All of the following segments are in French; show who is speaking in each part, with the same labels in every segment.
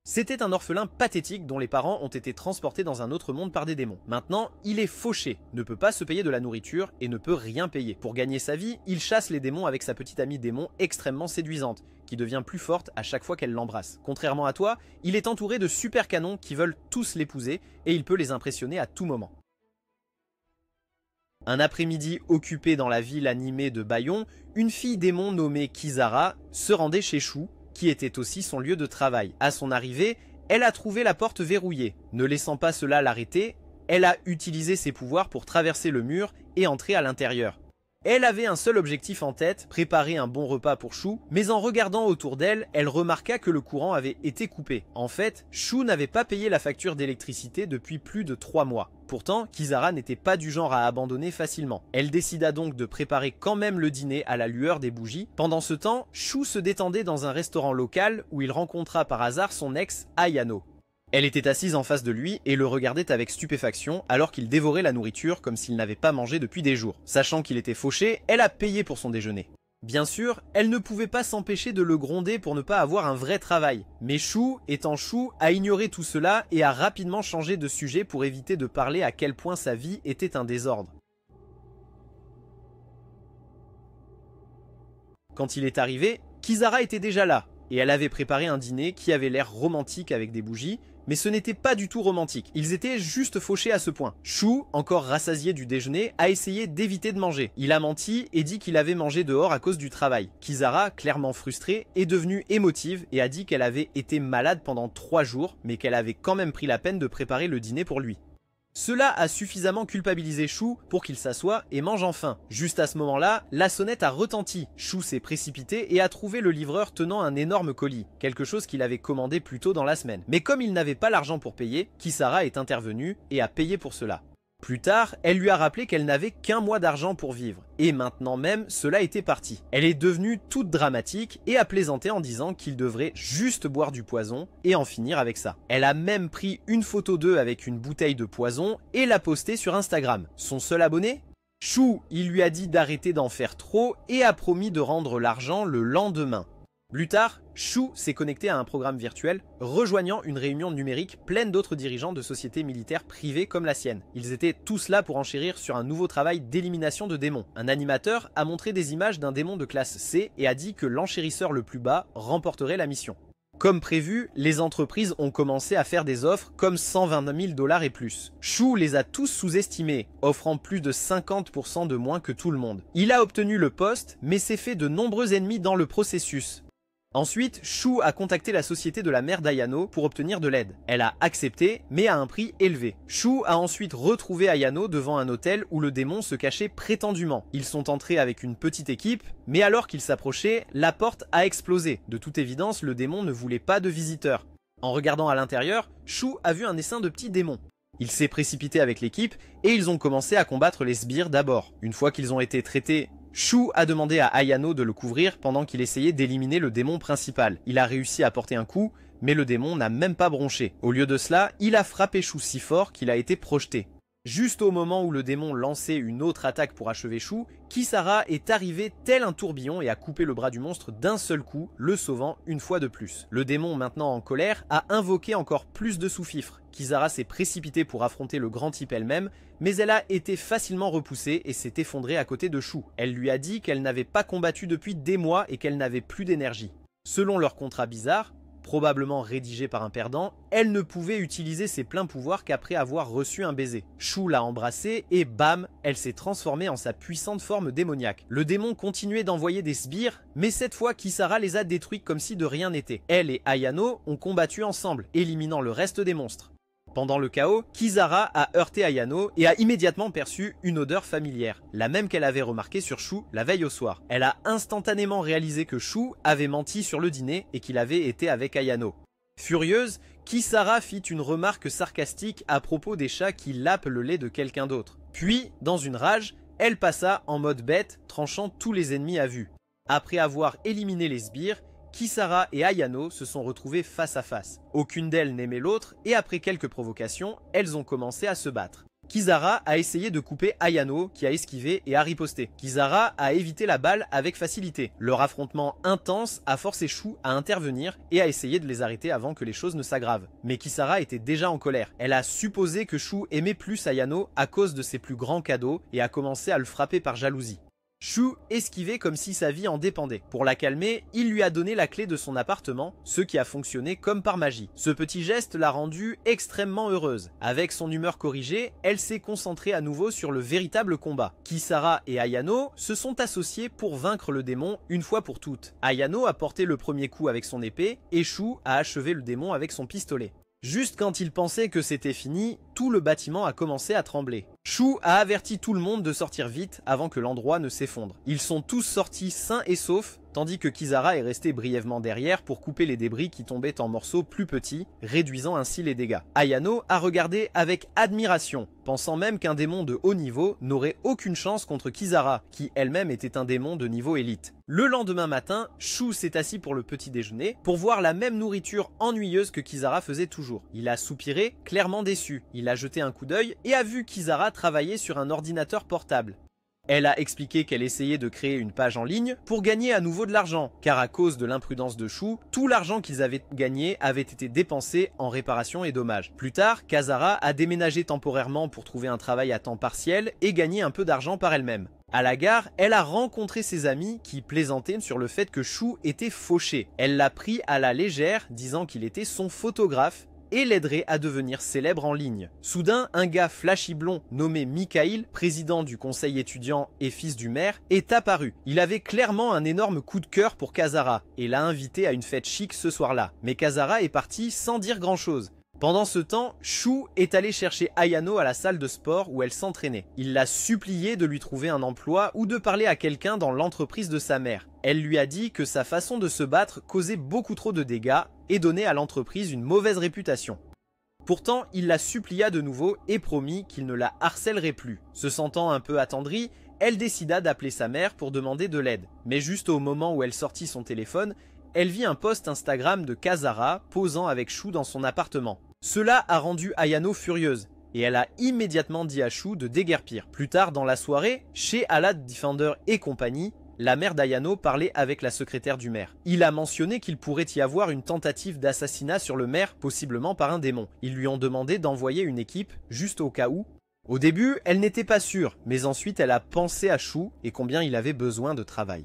Speaker 1: C'était un orphelin pathétique dont les parents ont été transportés dans un autre monde par des démons. Maintenant, il est fauché, ne peut pas se payer de la nourriture et ne peut rien payer. Pour gagner sa vie, il chasse les démons avec sa petite amie démon extrêmement séduisante, qui devient plus forte à chaque fois qu'elle l'embrasse. Contrairement à toi, il est entouré de super canons qui veulent tous l'épouser et il peut les impressionner à tout moment. Un après-midi occupé dans la ville animée de Bayon, une fille démon nommée Kisara se rendait chez Shu, qui était aussi son lieu de travail. À son arrivée, elle a trouvé la porte verrouillée. Ne laissant pas cela l'arrêter, elle a utilisé ses pouvoirs pour traverser le mur et entrer à l'intérieur. Elle avait un seul objectif en tête, préparer un bon repas pour Shu, mais en regardant autour d'elle, elle remarqua que le courant avait été coupé. En fait, Shu n'avait pas payé la facture d'électricité depuis plus de 3 mois. Pourtant, Kisara n'était pas du genre à abandonner facilement. Elle décida donc de préparer quand même le dîner à la lueur des bougies. Pendant ce temps, Shu se détendait dans un restaurant local où il rencontra par hasard son ex, Ayano. Elle était assise en face de lui et le regardait avec stupéfaction alors qu'il dévorait la nourriture comme s'il n'avait pas mangé depuis des jours. Sachant qu'il était fauché, elle a payé pour son déjeuner. Bien sûr, elle ne pouvait pas s'empêcher de le gronder pour ne pas avoir un vrai travail. Mais Shu, étant Shu, a ignoré tout cela et a rapidement changé de sujet pour éviter de parler à quel point sa vie était un désordre. Quand il est arrivé, Kisara était déjà là, et elle avait préparé un dîner qui avait l'air romantique avec des bougies, mais ce n'était pas du tout romantique, ils étaient juste fauchés à ce point. Shu, encore rassasié du déjeuner, a essayé d'éviter de manger. Il a menti et dit qu'il avait mangé dehors à cause du travail. Kisara, clairement frustrée, est devenue émotive et a dit qu'elle avait été malade pendant 3 jours, mais qu'elle avait quand même pris la peine de préparer le dîner pour lui. Cela a suffisamment culpabilisé Shu pour qu'il s'assoie et mange enfin. Juste à ce moment-là, la sonnette a retenti. Shu s'est précipité et a trouvé le livreur tenant un énorme colis, quelque chose qu'il avait commandé plus tôt dans la semaine. Mais comme il n'avait pas l'argent pour payer, Kisara est intervenue et a payé pour cela. Plus tard, elle lui a rappelé qu'elle n'avait qu'1 mois d'argent pour vivre, et maintenant même, cela était parti. Elle est devenue toute dramatique et a plaisanté en disant qu'il devrait juste boire du poison et en finir avec ça. Elle a même pris une photo d'eux avec une bouteille de poison et l'a postée sur Instagram. Son seul abonné ? Shu, il lui a dit d'arrêter d'en faire trop et a promis de rendre l'argent le lendemain. Plus tard, Shu s'est connecté à un programme virtuel, rejoignant une réunion numérique pleine d'autres dirigeants de sociétés militaires privées comme la sienne. Ils étaient tous là pour enchérir sur un nouveau travail d'élimination de démons. Un animateur a montré des images d'un démon de classe C et a dit que l'enchérisseur le plus bas remporterait la mission. Comme prévu, les entreprises ont commencé à faire des offres comme 120 000 $ et plus. Shu les a tous sous-estimés, offrant plus de 50% de moins que tout le monde. Il a obtenu le poste, mais s'est fait de nombreux ennemis dans le processus. Ensuite, Shu a contacté la société de la mère d'Ayano pour obtenir de l'aide. Elle a accepté, mais à un prix élevé. Shu a ensuite retrouvé Ayano devant un hôtel où le démon se cachait prétendument. Ils sont entrés avec une petite équipe, mais alors qu'ils s'approchaient, la porte a explosé. De toute évidence, le démon ne voulait pas de visiteurs. En regardant à l'intérieur, Shu a vu un essaim de petits démons. Il s'est précipité avec l'équipe et ils ont commencé à combattre les sbires d'abord. Une fois qu'ils ont été traités, Shu a demandé à Ayano de le couvrir pendant qu'il essayait d'éliminer le démon principal. Il a réussi à porter un coup, mais le démon n'a même pas bronché. Au lieu de cela, il a frappé Shu si fort qu'il a été projeté. Juste au moment où le démon lançait une autre attaque pour achever Shu, Kisara est arrivé tel un tourbillon et a coupé le bras du monstre d'un seul coup, le sauvant une fois de plus. Le démon, maintenant en colère, a invoqué encore plus de sous-fifres. Kisara s'est précipitée pour affronter le grand type elle-même, mais elle a été facilement repoussée et s'est effondrée à côté de Shu. Elle lui a dit qu'elle n'avait pas combattu depuis des mois et qu'elle n'avait plus d'énergie. Selon leur contrat bizarre, probablement rédigé par un perdant, elle ne pouvait utiliser ses pleins pouvoirs qu'après avoir reçu un baiser. Shu l'a embrassée et bam, elle s'est transformée en sa puissante forme démoniaque. Le démon continuait d'envoyer des sbires, mais cette fois Kisara les a détruits comme si de rien n'était. Elle et Ayano ont combattu ensemble, éliminant le reste des monstres. Pendant le chaos, Kisara a heurté Ayano et a immédiatement perçu une odeur familière, la même qu'elle avait remarquée sur Shu la veille au soir. Elle a instantanément réalisé que Shu avait menti sur le dîner et qu'il avait été avec Ayano. Furieuse, Kisara fit une remarque sarcastique à propos des chats qui lapent le lait de quelqu'un d'autre. Puis, dans une rage, elle passa en mode bête, tranchant tous les ennemis à vue. Après avoir éliminé les sbires, Kisara et Ayano se sont retrouvées face à face. Aucune d'elles n'aimait l'autre et après quelques provocations, elles ont commencé à se battre. Kisara a essayé de couper Ayano, qui a esquivé et a riposté. Kisara a évité la balle avec facilité. Leur affrontement intense a forcé Shu à intervenir et à essayer de les arrêter avant que les choses ne s'aggravent. Mais Kisara était déjà en colère. Elle a supposé que Shu aimait plus Ayano à cause de ses plus grands cadeaux et a commencé à le frapper par jalousie. Shu esquivait comme si sa vie en dépendait. Pour la calmer, il lui a donné la clé de son appartement, ce qui a fonctionné comme par magie. Ce petit geste l'a rendue extrêmement heureuse. Avec son humeur corrigée, elle s'est concentrée à nouveau sur le véritable combat. Kisara et Ayano se sont associés pour vaincre le démon une fois pour toutes. Ayano a porté le premier coup avec son épée et Shu a achevé le démon avec son pistolet. Juste quand il pensait que c'était fini, tout le bâtiment a commencé à trembler. Shu a averti tout le monde de sortir vite avant que l'endroit ne s'effondre. Ils sont tous sortis sains et saufs, tandis que Kisara est resté brièvement derrière pour couper les débris qui tombaient en morceaux plus petits, réduisant ainsi les dégâts. Ayano a regardé avec admiration, pensant même qu'un démon de haut niveau n'aurait aucune chance contre Kisara, qui elle-même était un démon de niveau élite. Le lendemain matin, Shu s'est assis pour le petit déjeuner pour voir la même nourriture ennuyeuse que Kisara faisait toujours. Il a soupiré, clairement déçu. Il a jeté un coup d'œil et a vu Kisara travailler sur un ordinateur portable. Elle a expliqué qu'elle essayait de créer une page en ligne pour gagner à nouveau de l'argent, car à cause de l'imprudence de Shu, tout l'argent qu'ils avaient gagné avait été dépensé en réparations et dommages. Plus tard, Kazara a déménagé temporairement pour trouver un travail à temps partiel et gagner un peu d'argent par elle-même. À la gare, elle a rencontré ses amis qui plaisantaient sur le fait que Shu était fauché. Elle l'a pris à la légère, disant qu'il était son photographe et l'aiderait à devenir célèbre en ligne. Soudain, un gars flashy blond nommé Mikhail, président du conseil étudiant et fils du maire, est apparu. Il avait clairement un énorme coup de cœur pour Kazara et l'a invité à une fête chic ce soir-là. Mais Kazara est parti sans dire grand-chose. Pendant ce temps, Shu est allé chercher Ayano à la salle de sport où elle s'entraînait. Il l'a supplié de lui trouver un emploi ou de parler à quelqu'un dans l'entreprise de sa mère. Elle lui a dit que sa façon de se battre causait beaucoup trop de dégâts et donnait à l'entreprise une mauvaise réputation. Pourtant, il la supplia de nouveau et promit qu'il ne la harcèlerait plus. Se sentant un peu attendrie, elle décida d'appeler sa mère pour demander de l'aide. Mais juste au moment où elle sortit son téléphone, elle vit un post Instagram de Kazara posant avec Shu dans son appartement. Cela a rendu Ayano furieuse et elle a immédiatement dit à Shu de déguerpir. Plus tard dans la soirée, chez Alad Defender et compagnie, la mère d'Ayano parlait avec la secrétaire du maire. Il a mentionné qu'il pourrait y avoir une tentative d'assassinat sur le maire, possiblement par un démon. Ils lui ont demandé d'envoyer une équipe, juste au cas où. Au début, elle n'était pas sûre, mais ensuite elle a pensé à Shu et combien il avait besoin de travail.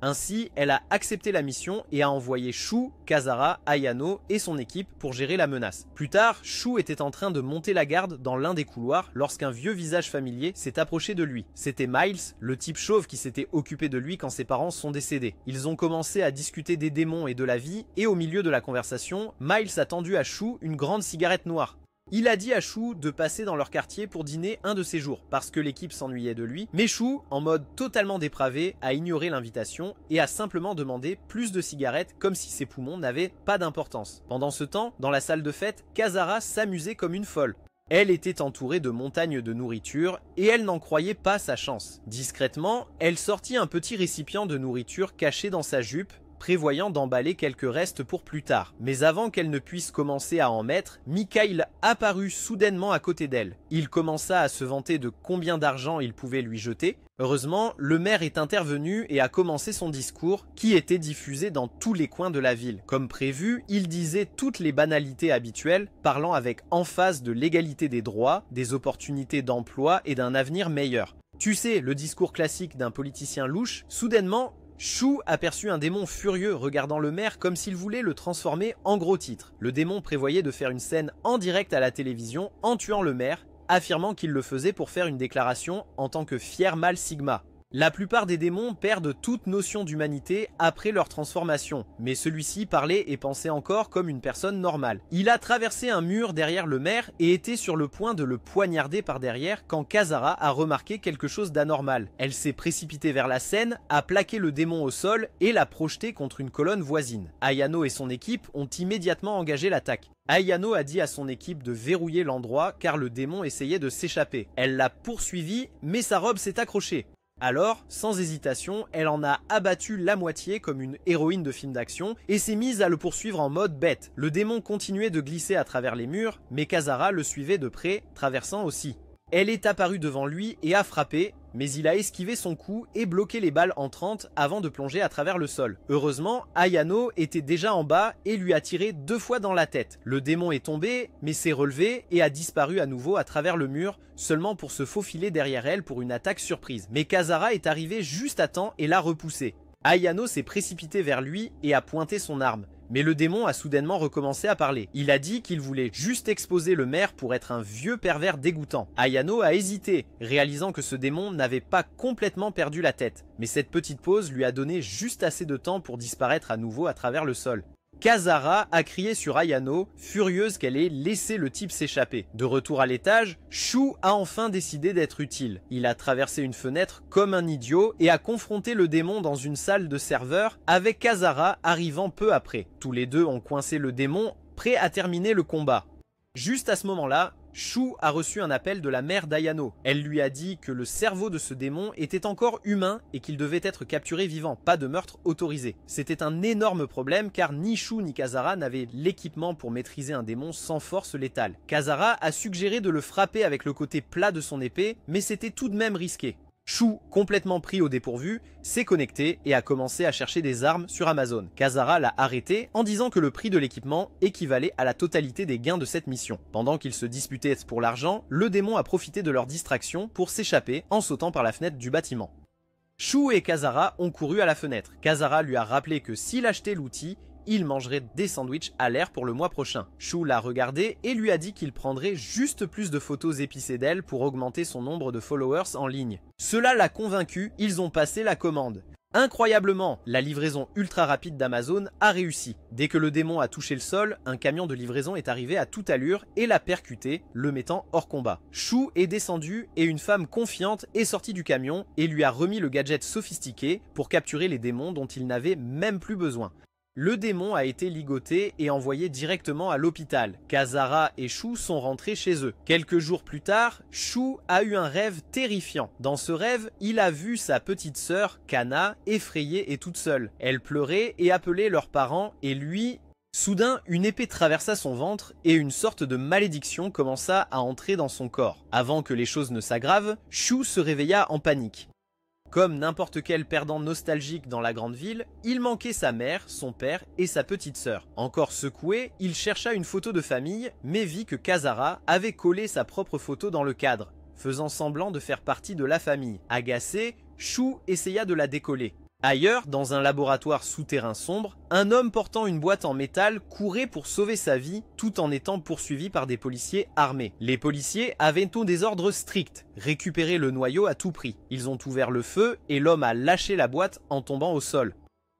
Speaker 1: Ainsi, elle a accepté la mission et a envoyé Shu, Kazara, Ayano et son équipe pour gérer la menace. Plus tard, Shu était en train de monter la garde dans l'un des couloirs lorsqu'un vieux visage familier s'est approché de lui. C'était Miles, le type chauve qui s'était occupé de lui quand ses parents sont décédés. Ils ont commencé à discuter des démons et de la vie et au milieu de la conversation, Miles a tendu à Shu une grande cigarette noire. Il a dit à Shu de passer dans leur quartier pour dîner un de ces jours, parce que l'équipe s'ennuyait de lui, mais Shu, en mode totalement dépravé, a ignoré l'invitation et a simplement demandé plus de cigarettes comme si ses poumons n'avaient pas d'importance. Pendant ce temps, dans la salle de fête, Kazara s'amusait comme une folle. Elle était entourée de montagnes de nourriture et elle n'en croyait pas sa chance. Discrètement, elle sortit un petit récipient de nourriture caché dans sa jupe, prévoyant d'emballer quelques restes pour plus tard. Mais avant qu'elle ne puisse commencer à en mettre, Mikhail apparut soudainement à côté d'elle. Il commença à se vanter de combien d'argent il pouvait lui jeter. Heureusement, le maire est intervenu et a commencé son discours, qui était diffusé dans tous les coins de la ville. Comme prévu, il disait toutes les banalités habituelles, parlant avec emphase de l'égalité des droits, des opportunités d'emploi et d'un avenir meilleur. Tu sais, le discours classique d'un politicien louche. Soudainement, Shu aperçut un démon furieux regardant le maire comme s'il voulait le transformer en gros titre. Le démon prévoyait de faire une scène en direct à la télévision en tuant le maire, affirmant qu'il le faisait pour faire une déclaration en tant que fier mâle Sigma. La plupart des démons perdent toute notion d'humanité après leur transformation, mais celui-ci parlait et pensait encore comme une personne normale. Il a traversé un mur derrière le maire et était sur le point de le poignarder par derrière quand Kazara a remarqué quelque chose d'anormal. Elle s'est précipitée vers la scène, a plaqué le démon au sol et l'a projeté contre une colonne voisine. Ayano et son équipe ont immédiatement engagé l'attaque. Ayano a dit à son équipe de verrouiller l'endroit car le démon essayait de s'échapper. Elle l'a poursuivi, mais sa robe s'est accrochée. Alors, sans hésitation, elle en a abattu la moitié comme une héroïne de film d'action et s'est mise à le poursuivre en mode bête. Le démon continuait de glisser à travers les murs, mais Kazara le suivait de près, traversant aussi. Elle est apparue devant lui et a frappé, mais il a esquivé son coup et bloqué les balles entrantes avant de plonger à travers le sol. Heureusement, Ayano était déjà en bas et lui a tiré 2 fois dans la tête. Le démon est tombé, mais s'est relevé et a disparu à nouveau à travers le mur, seulement pour se faufiler derrière elle pour une attaque surprise. Mais Kazara est arrivé juste à temps et l'a repoussé. Ayano s'est précipité vers lui et a pointé son arme. Mais le démon a soudainement recommencé à parler. Il a dit qu'il voulait juste exposer le maire pour être un vieux pervers dégoûtant. Ayano a hésité, réalisant que ce démon n'avait pas complètement perdu la tête. Mais cette petite pause lui a donné juste assez de temps pour disparaître à nouveau à travers le sol. Kazara a crié sur Ayano, furieuse qu'elle ait laissé le type s'échapper. De retour à l'étage, Shu a enfin décidé d'être utile. Il a traversé une fenêtre comme un idiot et a confronté le démon dans une salle de serveur avec Kazara arrivant peu après. Tous les deux ont coincé le démon, prêts à terminer le combat. Juste à ce moment-là, Shu a reçu un appel de la mère d'Ayano. Elle lui a dit que le cerveau de ce démon était encore humain et qu'il devait être capturé vivant, pas de meurtre autorisé. C'était un énorme problème car ni Shu ni Kazara n'avaient l'équipement pour maîtriser un démon sans force létale. Kazara a suggéré de le frapper avec le côté plat de son épée, mais c'était tout de même risqué. Shu, complètement pris au dépourvu, s'est connecté et a commencé à chercher des armes sur Amazon. Kazara l'a arrêté en disant que le prix de l'équipement équivalait à la totalité des gains de cette mission. Pendant qu'ils se disputaient pour l'argent, le démon a profité de leur distraction pour s'échapper en sautant par la fenêtre du bâtiment. Shu et Kazara ont couru à la fenêtre. Kazara lui a rappelé que s'il achetait l'outil, il mangerait des sandwichs à l'air pour le mois prochain. Shu l'a regardé et lui a dit qu'il prendrait juste plus de photos épicées d'elle pour augmenter son nombre de followers en ligne. Cela l'a convaincu, ils ont passé la commande. Incroyablement, la livraison ultra rapide d'Amazon a réussi. Dès que le démon a touché le sol, un camion de livraison est arrivé à toute allure et l'a percuté, le mettant hors combat. Shu est descendu et une femme confiante est sortie du camion et lui a remis le gadget sophistiqué pour capturer les démons dont il n'avait même plus besoin. Le démon a été ligoté et envoyé directement à l'hôpital. Kazara et Shu sont rentrés chez eux. Quelques jours plus tard, Shu a eu un rêve terrifiant. Dans ce rêve, il a vu sa petite sœur, Kana, effrayée et toute seule. Elle pleurait et appelait leurs parents et lui... Soudain, une épée traversa son ventre et une sorte de malédiction commença à entrer dans son corps. Avant que les choses ne s'aggravent, Shu se réveilla en panique. Comme n'importe quel perdant nostalgique dans la grande ville, il manquait sa mère, son père et sa petite sœur. Encore secoué, il chercha une photo de famille, mais vit que Kazara avait collé sa propre photo dans le cadre, faisant semblant de faire partie de la famille. Agacé, Shu essaya de la décoller. Ailleurs, dans un laboratoire souterrain sombre, un homme portant une boîte en métal courait pour sauver sa vie tout en étant poursuivi par des policiers armés. Les policiers avaient des ordres stricts, récupérer le noyau à tout prix. Ils ont ouvert le feu et l'homme a lâché la boîte en tombant au sol.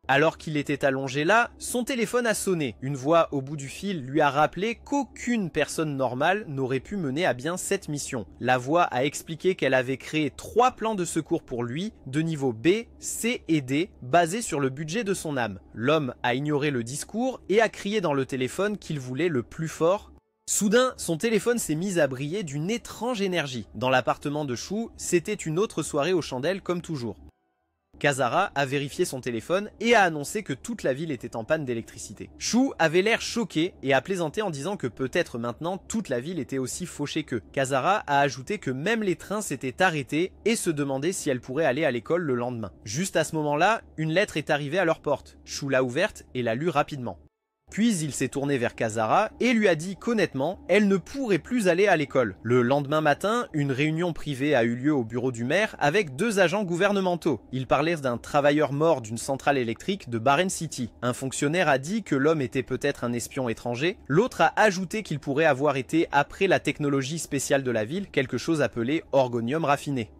Speaker 1: Alors qu'il était allongé là, son téléphone a sonné. Une voix au bout du fil lui a rappelé qu'aucune personne normale n'aurait pu mener à bien cette mission. La voix a expliqué qu'elle avait créé 3 plans de secours pour lui, de niveau B, C et D, basés sur le budget de son âme. L'homme a ignoré le discours et a crié dans le téléphone qu'il voulait le plus fort. Soudain, son téléphone s'est mis à briller d'une étrange énergie. Dans l'appartement de Shu, c'était une autre soirée aux chandelles comme toujours. Kazara a vérifié son téléphone et a annoncé que toute la ville était en panne d'électricité. Shu avait l'air choqué et a plaisanté en disant que peut-être maintenant toute la ville était aussi fauchée qu'eux. Kazara a ajouté que même les trains s'étaient arrêtés et se demandait si elle pourrait aller à l'école le lendemain. Juste à ce moment-là, une lettre est arrivée à leur porte. Shu l'a ouverte et l'a lue rapidement. Puis il s'est tourné vers Kazara et lui a dit qu'honnêtement, elle ne pourrait plus aller à l'école. Le lendemain matin, une réunion privée a eu lieu au bureau du maire avec 2 agents gouvernementaux. Ils parlaient d'un travailleur mort d'une centrale électrique de Barren City. Un fonctionnaire a dit que l'homme était peut-être un espion étranger. L'autre a ajouté qu'il pourrait avoir été après la technologie spéciale de la ville, quelque chose appelé orgonium raffiné.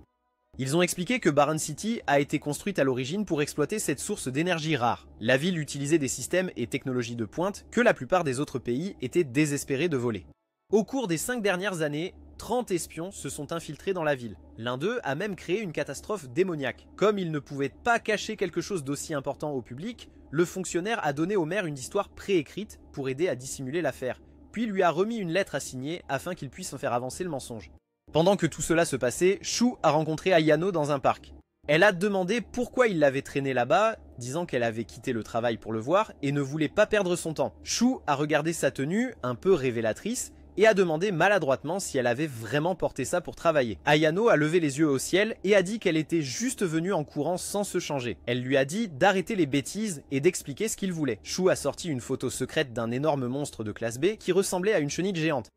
Speaker 1: Ils ont expliqué que Barren City a été construite à l'origine pour exploiter cette source d'énergie rare. La ville utilisait des systèmes et technologies de pointe que la plupart des autres pays étaient désespérés de voler. Au cours des 5 dernières années, 30 espions se sont infiltrés dans la ville. L'un d'eux a même créé une catastrophe démoniaque. Comme il ne pouvait pas cacher quelque chose d'aussi important au public, le fonctionnaire a donné au maire une histoire préécrite pour aider à dissimuler l'affaire, puis lui a remis une lettre à signer afin qu'il puisse faire avancer le mensonge. Pendant que tout cela se passait, Shu a rencontré Ayano dans un parc. Elle a demandé pourquoi il l'avait traîné là-bas, disant qu'elle avait quitté le travail pour le voir et ne voulait pas perdre son temps. Shu a regardé sa tenue, un peu révélatrice, et a demandé maladroitement si elle avait vraiment porté ça pour travailler. Ayano a levé les yeux au ciel et a dit qu'elle était juste venue en courant sans se changer. Elle lui a dit d'arrêter les bêtises et d'expliquer ce qu'il voulait. Shu a sorti une photo secrète d'un énorme monstre de classe B qui ressemblait à une chenille géante.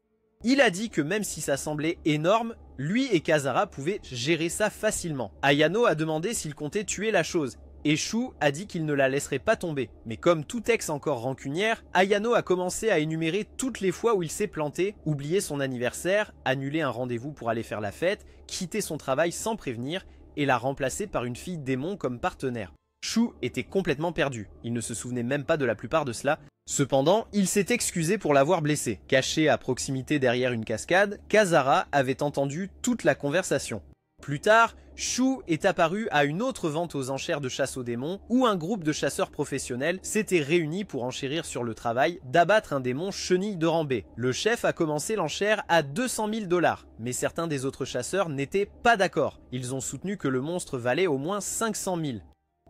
Speaker 1: Il a dit que même si ça semblait énorme, lui et Kazara pouvaient gérer ça facilement. Ayano a demandé s'il comptait tuer la chose, et Shu a dit qu'il ne la laisserait pas tomber. Mais comme tout ex encore rancunière, Ayano a commencé à énumérer toutes les fois où il s'est planté, oublié son anniversaire, annulé un rendez-vous pour aller faire la fête, quitté son travail sans prévenir, et l'a remplacé par une fille démon comme partenaire. Shu était complètement perdu, il ne se souvenait même pas de la plupart de cela. Cependant, il s'est excusé pour l'avoir blessé. Caché à proximité derrière une cascade, Kazara avait entendu toute la conversation. Plus tard, Shu est apparu à une autre vente aux enchères de chasse aux démons où un groupe de chasseurs professionnels s'était réuni pour enchérir sur le travail d'abattre un démon chenille de rang B. Le chef a commencé l'enchère à 200 000 $, mais certains des autres chasseurs n'étaient pas d'accord. Ils ont soutenu que le monstre valait au moins 500 000.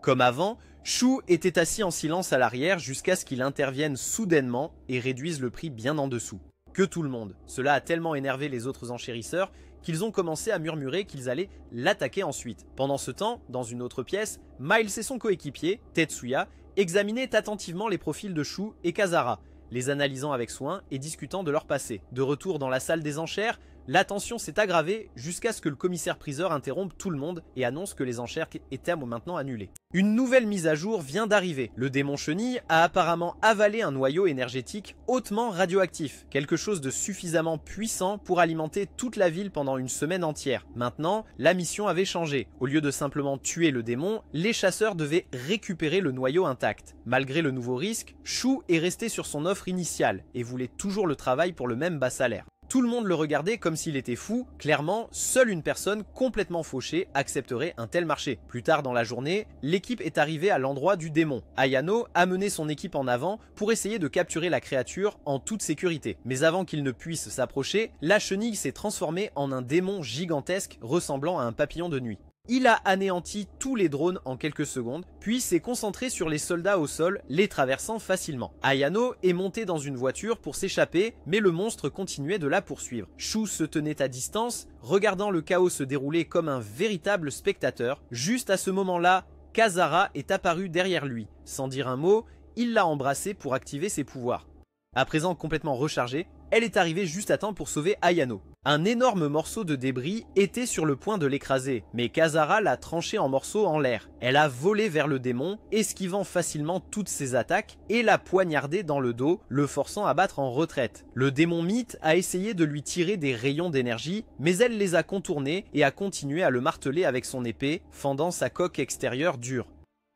Speaker 1: Comme avant, Shu était assis en silence à l'arrière jusqu'à ce qu'il intervienne soudainement et réduise le prix bien en dessous. Que tout le monde. Cela a tellement énervé les autres enchérisseurs qu'ils ont commencé à murmurer qu'ils allaient l'attaquer ensuite. Pendant ce temps, dans une autre pièce, Miles et son coéquipier, Tetsuya, examinaient attentivement les profils de Shu et Kazara, les analysant avec soin et discutant de leur passé. De retour dans la salle des enchères, la tension s'est aggravée jusqu'à ce que le commissaire-priseur interrompe tout le monde et annonce que les enchères étaient maintenant annulées. Une nouvelle mise à jour vient d'arriver. Le démon chenille a apparemment avalé un noyau énergétique hautement radioactif, quelque chose de suffisamment puissant pour alimenter toute la ville pendant une semaine entière. Maintenant, la mission avait changé. Au lieu de simplement tuer le démon, les chasseurs devaient récupérer le noyau intact. Malgré le nouveau risque, Shu est resté sur son offre initiale et voulait toujours le travail pour le même bas salaire. Tout le monde le regardait comme s'il était fou. Clairement, seule une personne complètement fauchée accepterait un tel marché. Plus tard dans la journée, l'équipe est arrivée à l'endroit du démon. Ayano a mené son équipe en avant pour essayer de capturer la créature en toute sécurité. Mais avant qu'il ne puisse s'approcher, la chenille s'est transformée en un démon gigantesque ressemblant à un papillon de nuit. Il a anéanti tous les drones en quelques secondes, puis s'est concentré sur les soldats au sol, les traversant facilement. Ayano est monté dans une voiture pour s'échapper, mais le monstre continuait de la poursuivre. Shu se tenait à distance, regardant le chaos se dérouler comme un véritable spectateur. Juste à ce moment-là, Kazara est apparu derrière lui. Sans dire un mot, il l'a embrassé pour activer ses pouvoirs. À présent complètement rechargée, elle est arrivée juste à temps pour sauver Ayano. Un énorme morceau de débris était sur le point de l'écraser, mais Kazara l'a tranché en morceaux en l'air. Elle a volé vers le démon, esquivant facilement toutes ses attaques, et l'a poignardé dans le dos, le forçant à battre en retraite. Le démon mythe a essayé de lui tirer des rayons d'énergie, mais elle les a contournés et a continué à le marteler avec son épée, fendant sa coque extérieure dure.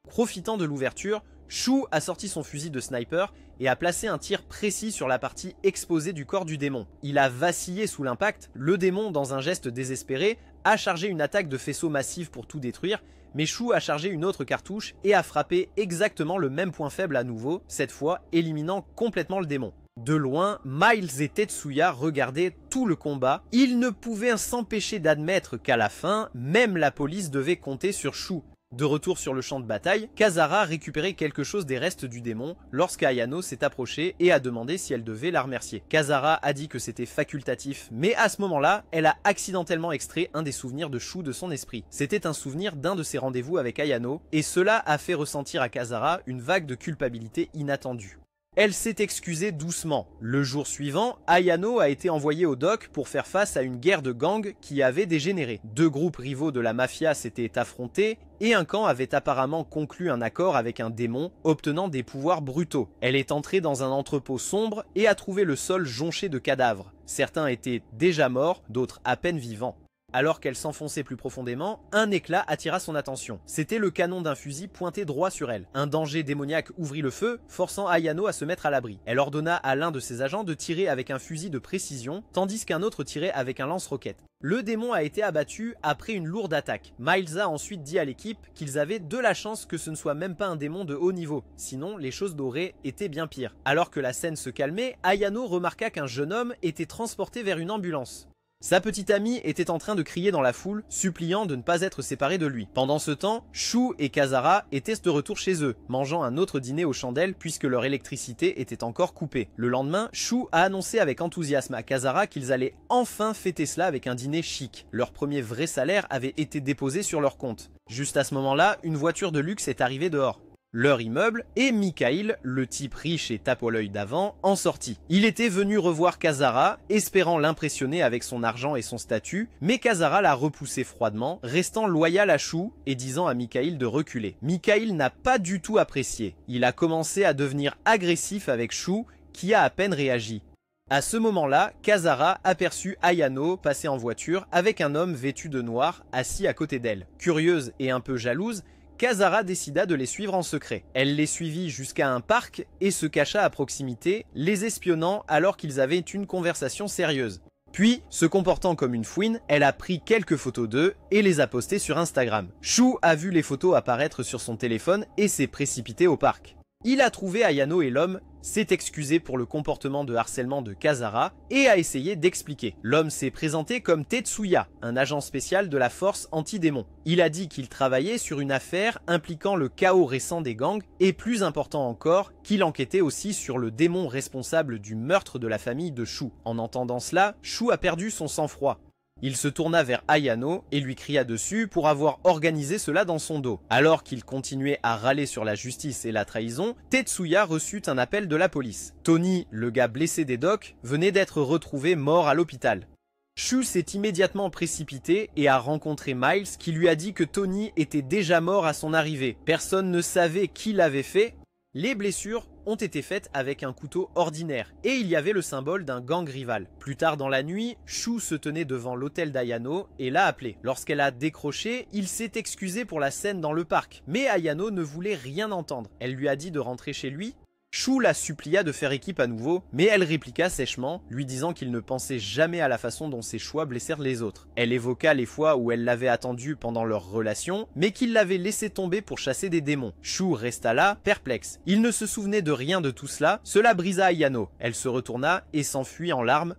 Speaker 1: Profitant de l'ouverture, Shu a sorti son fusil de sniper et a placé un tir précis sur la partie exposée du corps du démon. Il a vacillé sous l'impact, le démon, dans un geste désespéré, a chargé une attaque de faisceau massif pour tout détruire, mais Shu a chargé une autre cartouche et a frappé exactement le même point faible à nouveau, cette fois éliminant complètement le démon. De loin, Miles et Tetsuya regardaient tout le combat. Ils ne pouvaient s'empêcher d'admettre qu'à la fin, même la police devait compter sur Shu. De retour sur le champ de bataille, Kazara récupérait quelque chose des restes du démon lorsqu'Ayano s'est approchée et a demandé si elle devait la remercier. Kazara a dit que c'était facultatif, mais à ce moment-là, elle a accidentellement extrait un des souvenirs de Shu de son esprit. C'était un souvenir d'un de ses rendez-vous avec Ayano, et cela a fait ressentir à Kazara une vague de culpabilité inattendue. Elle s'est excusée doucement. Le jour suivant, Ayano a été envoyé au dock pour faire face à une guerre de gangs qui avait dégénéré. Deux groupes rivaux de la mafia s'étaient affrontés et un camp avait apparemment conclu un accord avec un démon, obtenant des pouvoirs brutaux. Elle est entrée dans un entrepôt sombre et a trouvé le sol jonché de cadavres. Certains étaient déjà morts, d'autres à peine vivants. Alors qu'elle s'enfonçait plus profondément, un éclat attira son attention. C'était le canon d'un fusil pointé droit sur elle. Un danger démoniaque ouvrit le feu, forçant Ayano à se mettre à l'abri. Elle ordonna à l'un de ses agents de tirer avec un fusil de précision, tandis qu'un autre tirait avec un lance-roquette. Le démon a été abattu après une lourde attaque. Miles a ensuite dit à l'équipe qu'ils avaient de la chance que ce ne soit même pas un démon de haut niveau, sinon les choses auraient été bien pires. Alors que la scène se calmait, Ayano remarqua qu'un jeune homme était transporté vers une ambulance. Sa petite amie était en train de crier dans la foule, suppliant de ne pas être séparée de lui. Pendant ce temps, Shu et Kazara étaient de retour chez eux, mangeant un autre dîner aux chandelles puisque leur électricité était encore coupée. Le lendemain, Shu a annoncé avec enthousiasme à Kazara qu'ils allaient enfin fêter cela avec un dîner chic. Leur premier vrai salaire avait été déposé sur leur compte. Juste à ce moment-là, une voiture de luxe est arrivée dehors. Leur immeuble, et Mikhail, le type riche et tape au l'œil d'avant, en sortit. Il était venu revoir Kazara, espérant l'impressionner avec son argent et son statut, mais Kazara l'a repoussé froidement, restant loyal à Shu et disant à Mikhail de reculer. Mikhail n'a pas du tout apprécié. Il a commencé à devenir agressif avec Shu, qui a à peine réagi. À ce moment-là, Kazara aperçut Ayano passer en voiture avec un homme vêtu de noir assis à côté d'elle. Curieuse et un peu jalouse, Kazara décida de les suivre en secret. Elle les suivit jusqu'à un parc et se cacha à proximité, les espionnant alors qu'ils avaient une conversation sérieuse. Puis, se comportant comme une fouine, elle a pris quelques photos d'eux et les a postées sur Instagram. Shu a vu les photos apparaître sur son téléphone et s'est précipité au parc. Il a trouvé Ayano et l'homme, s'est excusé pour le comportement de harcèlement de Kazara et a essayé d'expliquer. L'homme s'est présenté comme Tetsuya, un agent spécial de la force anti-démon. Il a dit qu'il travaillait sur une affaire impliquant le chaos récent des gangs et plus important encore, qu'il enquêtait aussi sur le démon responsable du meurtre de la famille de Shu. En entendant cela, Shu a perdu son sang-froid. Il se tourna vers Ayano et lui cria dessus pour avoir organisé cela dans son dos. Alors qu'il continuait à râler sur la justice et la trahison, Tetsuya reçut un appel de la police. Tony, le gars blessé des docks, venait d'être retrouvé mort à l'hôpital. Shu s'est immédiatement précipité et a rencontré Miles qui lui a dit que Tony était déjà mort à son arrivée. Personne ne savait qui l'avait fait. Les blessures ont été faites avec un couteau ordinaire et il y avait le symbole d'un gang rival. Plus tard dans la nuit, Shu se tenait devant l'hôtel d'Ayano et l'a appelé. Lorsqu'elle a décroché, il s'est excusé pour la scène dans le parc, mais Ayano ne voulait rien entendre. Elle lui a dit de rentrer chez lui. Shu la supplia de faire équipe à nouveau, mais elle répliqua sèchement, lui disant qu'il ne pensait jamais à la façon dont ses choix blessèrent les autres. Elle évoqua les fois où elle l'avait attendu pendant leur relation, mais qu'il l'avait laissé tomber pour chasser des démons. Shu resta là, perplexe. Il ne se souvenait de rien de tout cela, cela brisa Ayano. Elle se retourna et s'enfuit en larmes.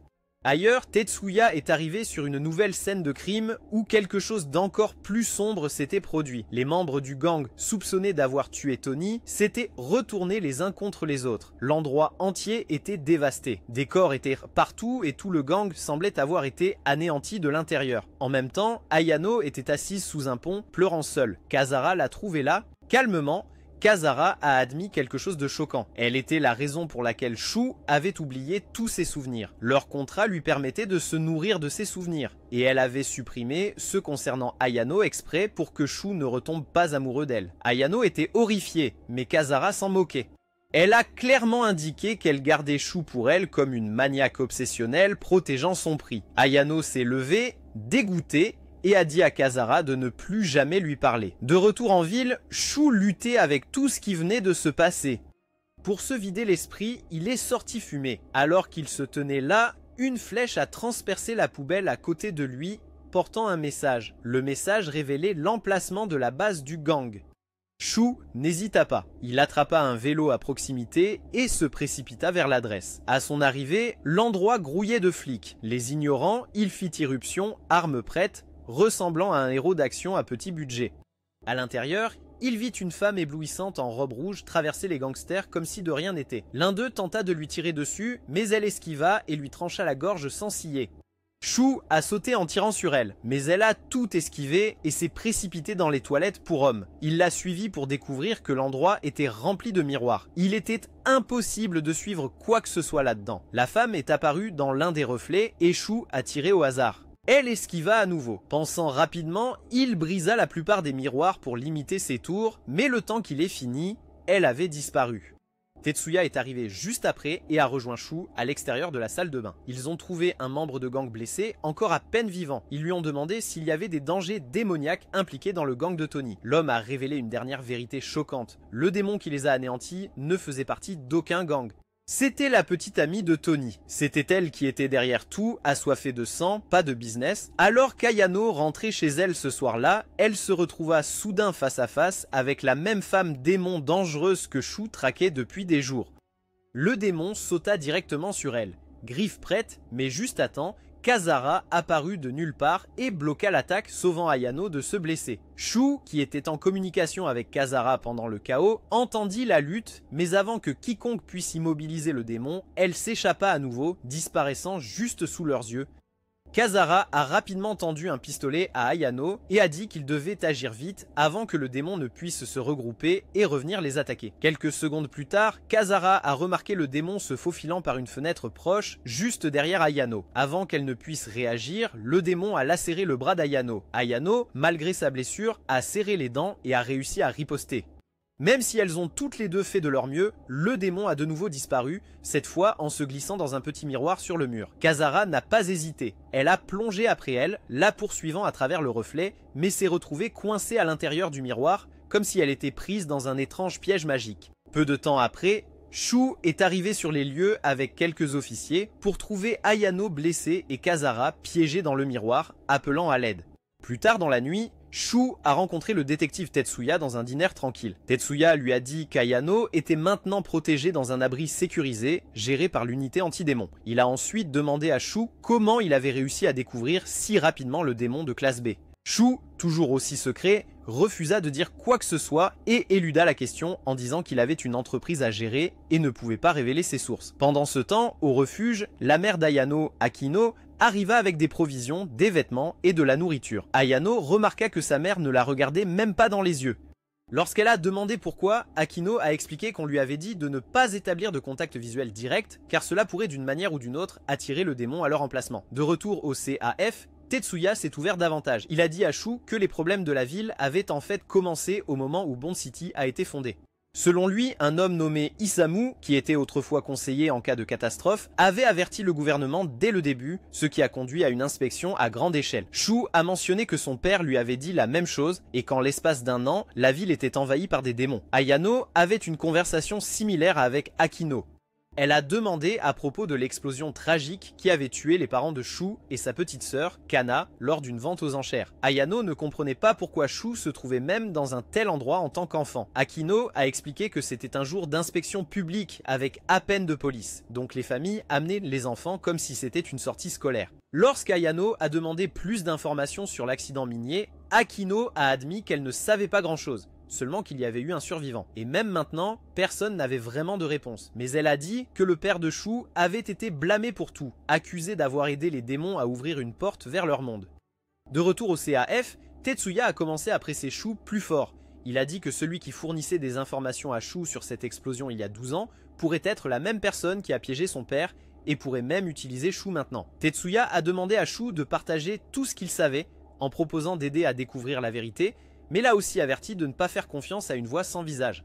Speaker 1: Ailleurs, Tetsuya est arrivé sur une nouvelle scène de crime où quelque chose d'encore plus sombre s'était produit. Les membres du gang, soupçonnés d'avoir tué Tony, s'étaient retournés les uns contre les autres. L'endroit entier était dévasté. Des corps étaient partout et tout le gang semblait avoir été anéanti de l'intérieur. En même temps, Ayano était assise sous un pont, pleurant seule. Kazara l'a trouvée là, calmement. Kazara a admis quelque chose de choquant. Elle était la raison pour laquelle Shu avait oublié tous ses souvenirs. Leur contrat lui permettait de se nourrir de ses souvenirs. Et elle avait supprimé ceux concernant Ayano exprès pour que Shu ne retombe pas amoureux d'elle. Ayano était horrifiée, mais Kazara s'en moquait. Elle a clairement indiqué qu'elle gardait Shu pour elle comme une maniaque obsessionnelle protégeant son prix. Ayano s'est levée, dégoûtée, et a dit à Kazara de ne plus jamais lui parler. De retour en ville, Shu luttait avec tout ce qui venait de se passer. Pour se vider l'esprit, il est sorti fumer. Alors qu'il se tenait là, une flèche a transpercé la poubelle à côté de lui, portant un message. Le message révélait l'emplacement de la base du gang. Shu n'hésita pas. Il attrapa un vélo à proximité et se précipita vers l'adresse. À son arrivée, l'endroit grouillait de flics. Les ignorant, il fit irruption, armes prêtes, ressemblant à un héros d'action à petit budget. À l'intérieur, il vit une femme éblouissante en robe rouge traverser les gangsters comme si de rien n'était. L'un d'eux tenta de lui tirer dessus, mais elle esquiva et lui trancha la gorge sans ciller. Shu a sauté en tirant sur elle, mais elle a tout esquivé et s'est précipitée dans les toilettes pour hommes. Il l'a suivie pour découvrir que l'endroit était rempli de miroirs. Il était impossible de suivre quoi que ce soit là-dedans. La femme est apparue dans l'un des reflets et Shu a tiré au hasard. Elle esquiva à nouveau. Pensant rapidement, il brisa la plupart des miroirs pour limiter ses tours, mais le temps qu'il ait fini, elle avait disparu. Tetsuya est arrivé juste après et a rejoint Shu à l'extérieur de la salle de bain. Ils ont trouvé un membre de gang blessé, encore à peine vivant. Ils lui ont demandé s'il y avait des dangers démoniaques impliqués dans le gang de Tony. L'homme a révélé une dernière vérité choquante. Le démon qui les a anéantis ne faisait partie d'aucun gang. C'était la petite amie de Tony. C'était elle qui était derrière tout, assoiffée de sang, pas de business. Alors qu'Ayano rentrait chez elle ce soir-là, elle se retrouva soudain face à face avec la même femme démon dangereuse que Shu traquait depuis des jours. Le démon sauta directement sur elle. Griffe prête, mais juste à temps, Kazara apparut de nulle part et bloqua l'attaque, sauvant Ayano de se blesser. Shu, qui était en communication avec Kazara pendant le chaos, entendit la lutte, mais avant que quiconque puisse immobiliser le démon, elle s'échappa à nouveau, disparaissant juste sous leurs yeux. Kazara a rapidement tendu un pistolet à Ayano et a dit qu'il devait agir vite avant que le démon ne puisse se regrouper et revenir les attaquer. Quelques secondes plus tard, Kazara a remarqué le démon se faufilant par une fenêtre proche, juste derrière Ayano. Avant qu'elle ne puisse réagir, le démon a lacéré le bras d'Ayano. Ayano, malgré sa blessure, a serré les dents et a réussi à riposter. Même si elles ont toutes les deux fait de leur mieux, le démon a de nouveau disparu, cette fois en se glissant dans un petit miroir sur le mur. Kazara n'a pas hésité. Elle a plongé après elle, la poursuivant à travers le reflet, mais s'est retrouvée coincée à l'intérieur du miroir, comme si elle était prise dans un étrange piège magique. Peu de temps après, Shu est arrivé sur les lieux avec quelques officiers pour trouver Ayano blessée et Kazara piégée dans le miroir, appelant à l'aide. Plus tard dans la nuit, Shu a rencontré le détective Tetsuya dans un dîner tranquille. Tetsuya lui a dit qu'Ayano était maintenant protégé dans un abri sécurisé, géré par l'unité anti-démon. Il a ensuite demandé à Shu comment il avait réussi à découvrir si rapidement le démon de classe B. Shu, toujours aussi secret, refusa de dire quoi que ce soit et éluda la question en disant qu'il avait une entreprise à gérer et ne pouvait pas révéler ses sources. Pendant ce temps, au refuge, la mère d'Ayano, Akino, arriva avec des provisions, des vêtements et de la nourriture. Ayano remarqua que sa mère ne la regardait même pas dans les yeux. Lorsqu'elle a demandé pourquoi, Akino a expliqué qu'on lui avait dit de ne pas établir de contact visuel direct, car cela pourrait d'une manière ou d'une autre attirer le démon à leur emplacement. De retour au CAF, Tetsuya s'est ouvert davantage. Il a dit à Shu que les problèmes de la ville avaient en fait commencé au moment où Bond City a été fondé. Selon lui, un homme nommé Isamu, qui était autrefois conseiller en cas de catastrophe, avait averti le gouvernement dès le début, ce qui a conduit à une inspection à grande échelle. Shu a mentionné que son père lui avait dit la même chose et qu'en l'espace d'un an, la ville était envahie par des démons. Ayano avait une conversation similaire avec Akino. Elle a demandé à propos de l'explosion tragique qui avait tué les parents de Shu et sa petite sœur, Kana, lors d'une vente aux enchères. Ayano ne comprenait pas pourquoi Shu se trouvait même dans un tel endroit en tant qu'enfant. Akino a expliqué que c'était un jour d'inspection publique avec à peine de police, donc les familles amenaient les enfants comme si c'était une sortie scolaire. Lorsqu'Ayano a demandé plus d'informations sur l'accident minier, Akino a admis qu'elle ne savait pas grand-chose. Seulement qu'il y avait eu un survivant. Et même maintenant, personne n'avait vraiment de réponse. Mais elle a dit que le père de Shu avait été blâmé pour tout, accusé d'avoir aidé les démons à ouvrir une porte vers leur monde. De retour au CAF, Tetsuya a commencé à presser Shu plus fort. Il a dit que celui qui fournissait des informations à Shu sur cette explosion il y a 12 ans pourrait être la même personne qui a piégé son père et pourrait même utiliser Shu maintenant. Tetsuya a demandé à Shu de partager tout ce qu'il savait en proposant d'aider à découvrir la vérité, mais l'a aussi averti de ne pas faire confiance à une voix sans visage.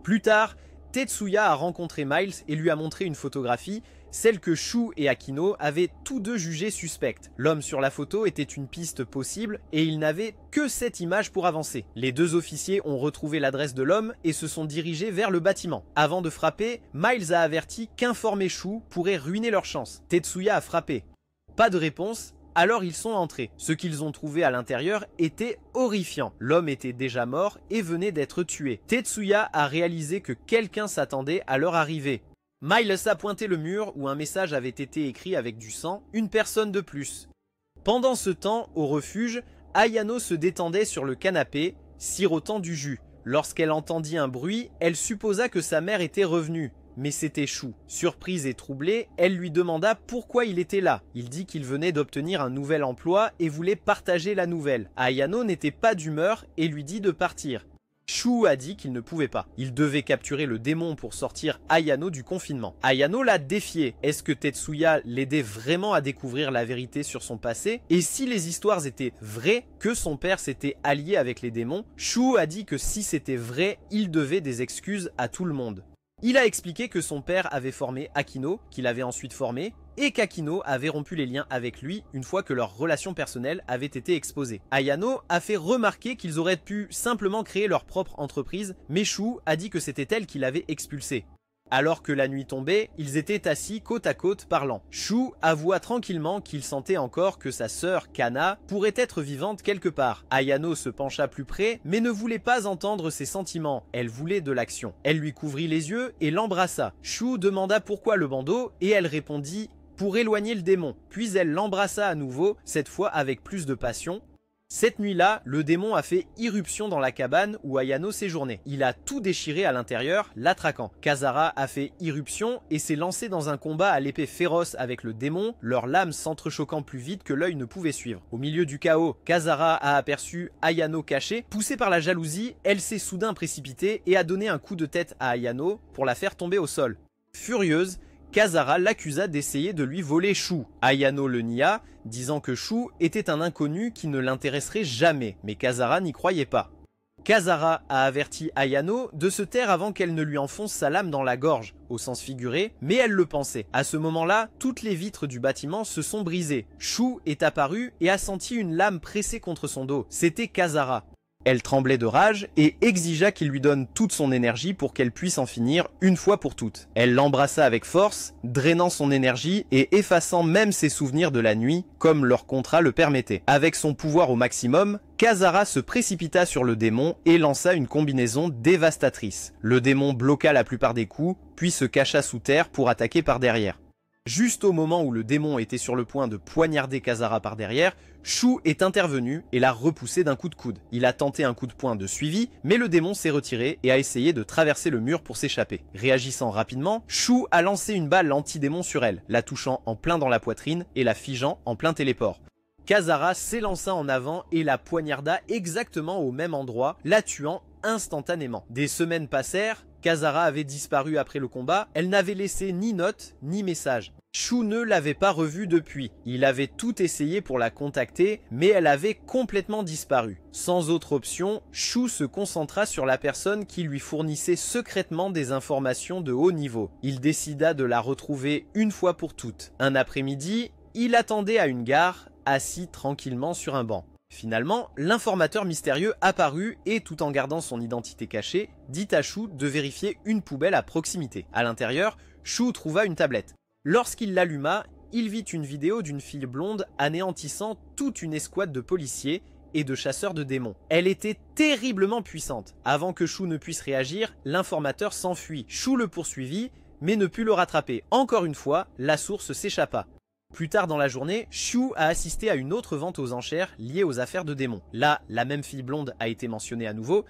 Speaker 1: Plus tard, Tetsuya a rencontré Miles et lui a montré une photographie, celle que Shu et Akino avaient tous deux jugée suspecte. L'homme sur la photo était une piste possible et il n'avait que cette image pour avancer. Les deux officiers ont retrouvé l'adresse de l'homme et se sont dirigés vers le bâtiment. Avant de frapper, Miles a averti qu'informer Shu pourrait ruiner leur chance. Tetsuya a frappé. Pas de réponse. Alors ils sont entrés. Ce qu'ils ont trouvé à l'intérieur était horrifiant. L'homme était déjà mort et venait d'être tué. Tetsuya a réalisé que quelqu'un s'attendait à leur arrivée. Miles a pointé le mur où un message avait été écrit avec du sang, une personne de plus. Pendant ce temps, au refuge, Ayano se détendait sur le canapé, sirotant du jus. Lorsqu'elle entendit un bruit, elle supposa que sa mère était revenue. Mais c'était Shu. Surprise et troublée, elle lui demanda pourquoi il était là. Il dit qu'il venait d'obtenir un nouvel emploi et voulait partager la nouvelle. Ayano n'était pas d'humeur et lui dit de partir. Shu a dit qu'il ne pouvait pas. Il devait capturer le démon pour sortir Ayano du confinement. Ayano l'a défié. Est-ce que Tetsuya l'aidait vraiment à découvrir la vérité sur son passé? Et si les histoires étaient vraies, que son père s'était allié avec les démons? Shu a dit que si c'était vrai, il devait des excuses à tout le monde. Il a expliqué que son père avait formé Akino, qu'il avait ensuite formé, et qu'Akino avait rompu les liens avec lui une fois que leur relation personnelle avait été exposée. Ayano a fait remarquer qu'ils auraient pu simplement créer leur propre entreprise, mais Shu a dit que c'était elle qui l'avait expulsé. Alors que la nuit tombait, ils étaient assis côte à côte parlant. Shu avoua tranquillement qu'il sentait encore que sa sœur Kana pourrait être vivante quelque part. Ayano se pencha plus près, mais ne voulait pas entendre ses sentiments. Elle voulait de l'action. Elle lui couvrit les yeux et l'embrassa. Shu demanda pourquoi le bandeau et elle répondit pour éloigner le démon, puis elle l'embrassa à nouveau, cette fois avec plus de passion. Cette nuit-là, le démon a fait irruption dans la cabane où Ayano séjournait. Il a tout déchiré à l'intérieur, l'attraquant. Kazara a fait irruption et s'est lancé dans un combat à l'épée féroce avec le démon, leurs lames s'entrechoquant plus vite que l'œil ne pouvait suivre. Au milieu du chaos, Kazara a aperçu Ayano cachée. Poussée par la jalousie, elle s'est soudain précipitée et a donné un coup de tête à Ayano pour la faire tomber au sol. Furieuse, Kazara l'accusa d'essayer de lui voler Shu. Ayano le nia, disant que Shu était un inconnu qui ne l'intéresserait jamais, mais Kazara n'y croyait pas. Kazara a averti Ayano de se taire avant qu'elle ne lui enfonce sa lame dans la gorge, au sens figuré, mais elle le pensait. À ce moment-là, toutes les vitres du bâtiment se sont brisées. Shu est apparu et a senti une lame pressée contre son dos. C'était Kazara. Elle tremblait de rage et exigea qu'il lui donne toute son énergie pour qu'elle puisse en finir une fois pour toutes. Elle l'embrassa avec force, drainant son énergie et effaçant même ses souvenirs de la nuit, comme leur contrat le permettait. Avec son pouvoir au maximum, Kazara se précipita sur le démon et lança une combinaison dévastatrice. Le démon bloqua la plupart des coups, puis se cacha sous terre pour attaquer par derrière. Juste au moment où le démon était sur le point de poignarder Kazara par derrière, Shu est intervenu et l'a repoussé d'un coup de coude. Il a tenté un coup de poing de suivi, mais le démon s'est retiré et a essayé de traverser le mur pour s'échapper. Réagissant rapidement, Shu a lancé une balle anti-démon sur elle, la touchant en plein dans la poitrine et la figeant en plein téléport. Kazara s'élança en avant et la poignarda exactement au même endroit, la tuant instantanément. Des semaines passèrent, Kazara avait disparu après le combat, elle n'avait laissé ni note ni message. Shu ne l'avait pas revue depuis. Il avait tout essayé pour la contacter, mais elle avait complètement disparu. Sans autre option, Shu se concentra sur la personne qui lui fournissait secrètement des informations de haut niveau. Il décida de la retrouver une fois pour toutes. Un après-midi, il attendait à une gare, assis tranquillement sur un banc. Finalement, l'informateur mystérieux apparut et, tout en gardant son identité cachée, dit à Shu de vérifier une poubelle à proximité. À l'intérieur, Shu trouva une tablette. Lorsqu'il l'alluma, il vit une vidéo d'une fille blonde anéantissant toute une escouade de policiers et de chasseurs de démons. Elle était terriblement puissante. Avant que Shu ne puisse réagir, l'informateur s'enfuit. Shu le poursuivit, mais ne put le rattraper. Encore une fois, la source s'échappa. Plus tard dans la journée, Shu a assisté à une autre vente aux enchères liée aux affaires de démons. Là, la même fille blonde a été mentionnée à nouveau.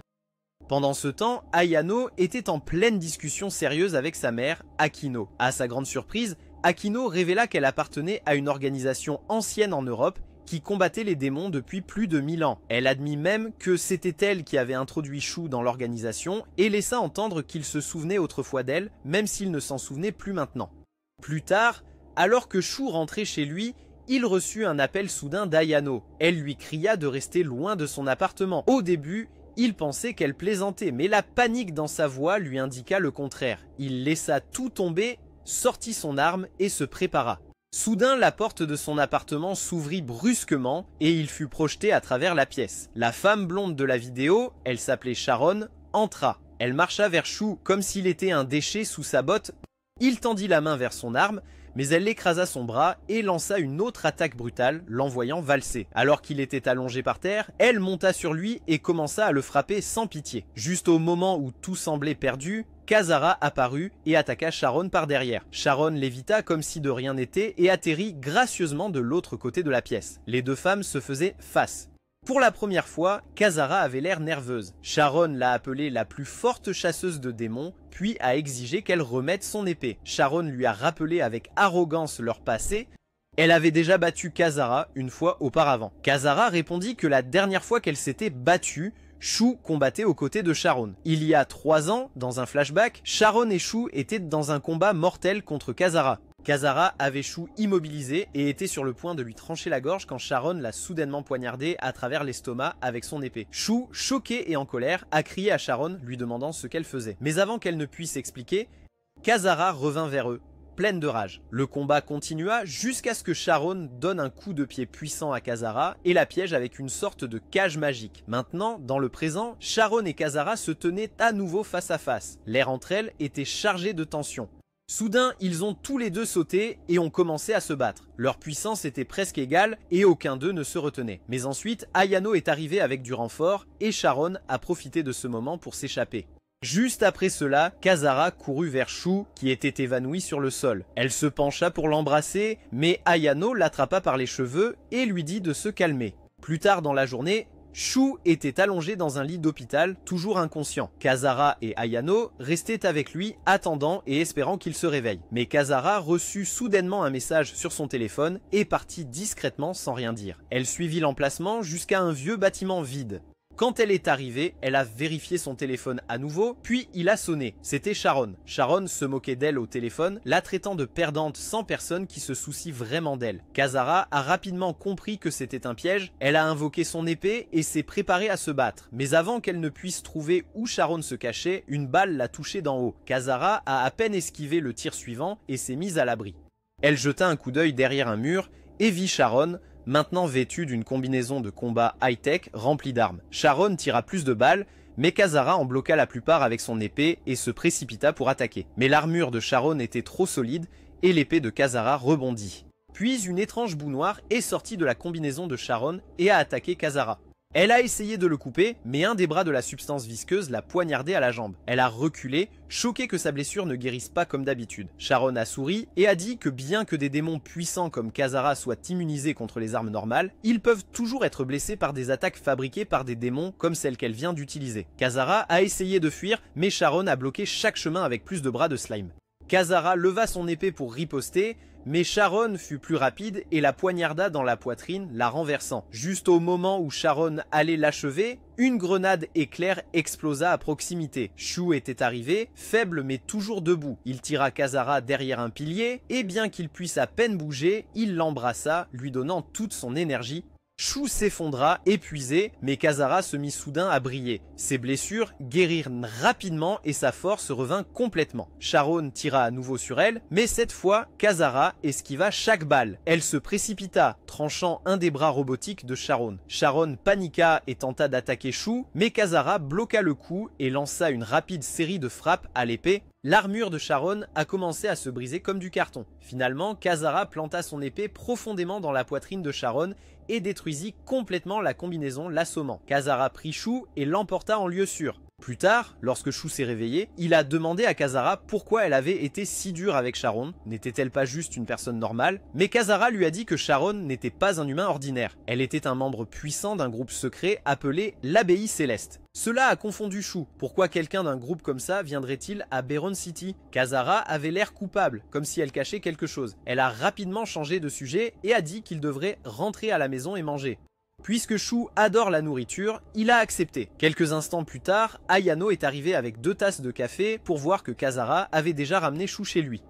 Speaker 1: Pendant ce temps, Ayano était en pleine discussion sérieuse avec sa mère, Akino. À sa grande surprise, Akino révéla qu'elle appartenait à une organisation ancienne en Europe qui combattait les démons depuis plus de 1000 ans. Elle admit même que c'était elle qui avait introduit Shu dans l'organisation et laissa entendre qu'il se souvenait autrefois d'elle, même s'il ne s'en souvenait plus maintenant. Plus tard, alors que Shu rentrait chez lui, il reçut un appel soudain d'Ayano. Elle lui cria de rester loin de son appartement. Au début, il pensait qu'elle plaisantait, mais la panique dans sa voix lui indiqua le contraire. Il laissa tout tomber, sortit son arme et se prépara. Soudain, la porte de son appartement s'ouvrit brusquement et il fut projeté à travers la pièce. La femme blonde de la vidéo, elle s'appelait Sharon, entra. Elle marcha vers Shu comme s'il était un déchet sous sa botte. Il tendit la main vers son arme, mais elle écrasa son bras et lança une autre attaque brutale, l'envoyant valser. Alors qu'il était allongé par terre, elle monta sur lui et commença à le frapper sans pitié. Juste au moment où tout semblait perdu, Kazara apparut et attaqua Sharon par derrière. Sharon l'évita comme si de rien n'était et atterrit gracieusement de l'autre côté de la pièce. Les deux femmes se faisaient face. Pour la première fois, Kazara avait l'air nerveuse. Sharon l'a appelée la plus forte chasseuse de démons, puis a exigé qu'elle remette son épée. Sharon lui a rappelé avec arrogance leur passé. Elle avait déjà battu Kazara une fois auparavant. Kazara répondit que la dernière fois qu'elle s'était battue, Shu combattait aux côtés de Sharon. Il y a 3 ans, dans un flashback, Sharon et Shu étaient dans un combat mortel contre Kazara. Kazara avait Shu immobilisé et était sur le point de lui trancher la gorge quand Sharon l'a soudainement poignardé à travers l'estomac avec son épée. Shu, choqué et en colère, a crié à Sharon lui demandant ce qu'elle faisait. Mais avant qu'elle ne puisse expliquer, Kazara revint vers eux, pleine de rage. Le combat continua jusqu'à ce que Sharon donne un coup de pied puissant à Kazara et la piège avec une sorte de cage magique. Maintenant, dans le présent, Sharon et Kazara se tenaient à nouveau face à face. L'air entre elles était chargé de tension. Soudain, ils ont tous les deux sauté et ont commencé à se battre. Leur puissance était presque égale et aucun d'eux ne se retenait. Mais ensuite, Ayano est arrivé avec du renfort et Sharon a profité de ce moment pour s'échapper. Juste après cela, Kazara courut vers Shu qui était évanoui sur le sol. Elle se pencha pour l'embrasser, mais Ayano l'attrapa par les cheveux et lui dit de se calmer. Plus tard dans la journée, Shu était allongé dans un lit d'hôpital, toujours inconscient. Kazara et Ayano restaient avec lui, attendant et espérant qu'il se réveille. Mais Kazara reçut soudainement un message sur son téléphone et partit discrètement sans rien dire. Elle suivit l'emplacement jusqu'à un vieux bâtiment vide. Quand elle est arrivée, elle a vérifié son téléphone à nouveau, puis il a sonné. C'était Sharon. Sharon se moquait d'elle au téléphone, la traitant de perdante sans personne qui se soucie vraiment d'elle. Kazara a rapidement compris que c'était un piège, elle a invoqué son épée et s'est préparée à se battre. Mais avant qu'elle ne puisse trouver où Sharon se cachait, une balle l'a touchée d'en haut. Kazara a à peine esquivé le tir suivant et s'est mise à l'abri. Elle jeta un coup d'œil derrière un mur et vit Sharon, maintenant vêtue d'une combinaison de combat high-tech remplie d'armes. Sharon tira plus de balles, mais Kazara en bloqua la plupart avec son épée et se précipita pour attaquer. Mais l'armure de Sharon était trop solide et l'épée de Kazara rebondit. Puis une étrange boue noire est sortie de la combinaison de Sharon et a attaqué Kazara. Elle a essayé de le couper, mais un des bras de la substance visqueuse l'a poignardé à la jambe. Elle a reculé, choquée que sa blessure ne guérisse pas comme d'habitude. Sharon a souri et a dit que bien que des démons puissants comme Kazara soient immunisés contre les armes normales, ils peuvent toujours être blessés par des attaques fabriquées par des démons comme celle qu'elle vient d'utiliser. Kazara a essayé de fuir, mais Sharon a bloqué chaque chemin avec plus de bras de slime. Kazara leva son épée pour riposter, mais Sharon fut plus rapide et la poignarda dans la poitrine, la renversant. Juste au moment où Sharon allait l'achever, une grenade éclair explosa à proximité. Shu était arrivé, faible mais toujours debout. Il tira Kazara derrière un pilier, et bien qu'il puisse à peine bouger, il l'embrassa, lui donnant toute son énergie. Shu s'effondra, épuisé, mais Kazara se mit soudain à briller. Ses blessures guérirent rapidement et sa force revint complètement. Sharon tira à nouveau sur elle, mais cette fois, Kazara esquiva chaque balle. Elle se précipita, tranchant un des bras robotiques de Sharon. Sharon paniqua et tenta d'attaquer Shu, mais Kazara bloqua le coup et lança une rapide série de frappes à l'épée. L'armure de Sharon a commencé à se briser comme du carton. Finalement, Kazara planta son épée profondément dans la poitrine de Sharon et détruisit complètement la combinaison l'assommant. Kazara prit Shu et l'emporta en lieu sûr. Plus tard, lorsque Shu s'est réveillé, il a demandé à Kazara pourquoi elle avait été si dure avec Sharon. N'était-elle pas juste une personne normale? Mais Kazara lui a dit que Sharon n'était pas un humain ordinaire. Elle était un membre puissant d'un groupe secret appelé l'Abbaye Céleste. Cela a confondu Shu. Pourquoi quelqu'un d'un groupe comme ça viendrait-il à Bayron City? Kazara avait l'air coupable, comme si elle cachait quelque chose. Elle a rapidement changé de sujet et a dit qu'il devrait rentrer à la maison et manger. Puisque Shu adore la nourriture, il a accepté. Quelques instants plus tard, Ayano est arrivé avec 2 tasses de café pour voir que Kazara avait déjà ramené Shu chez lui.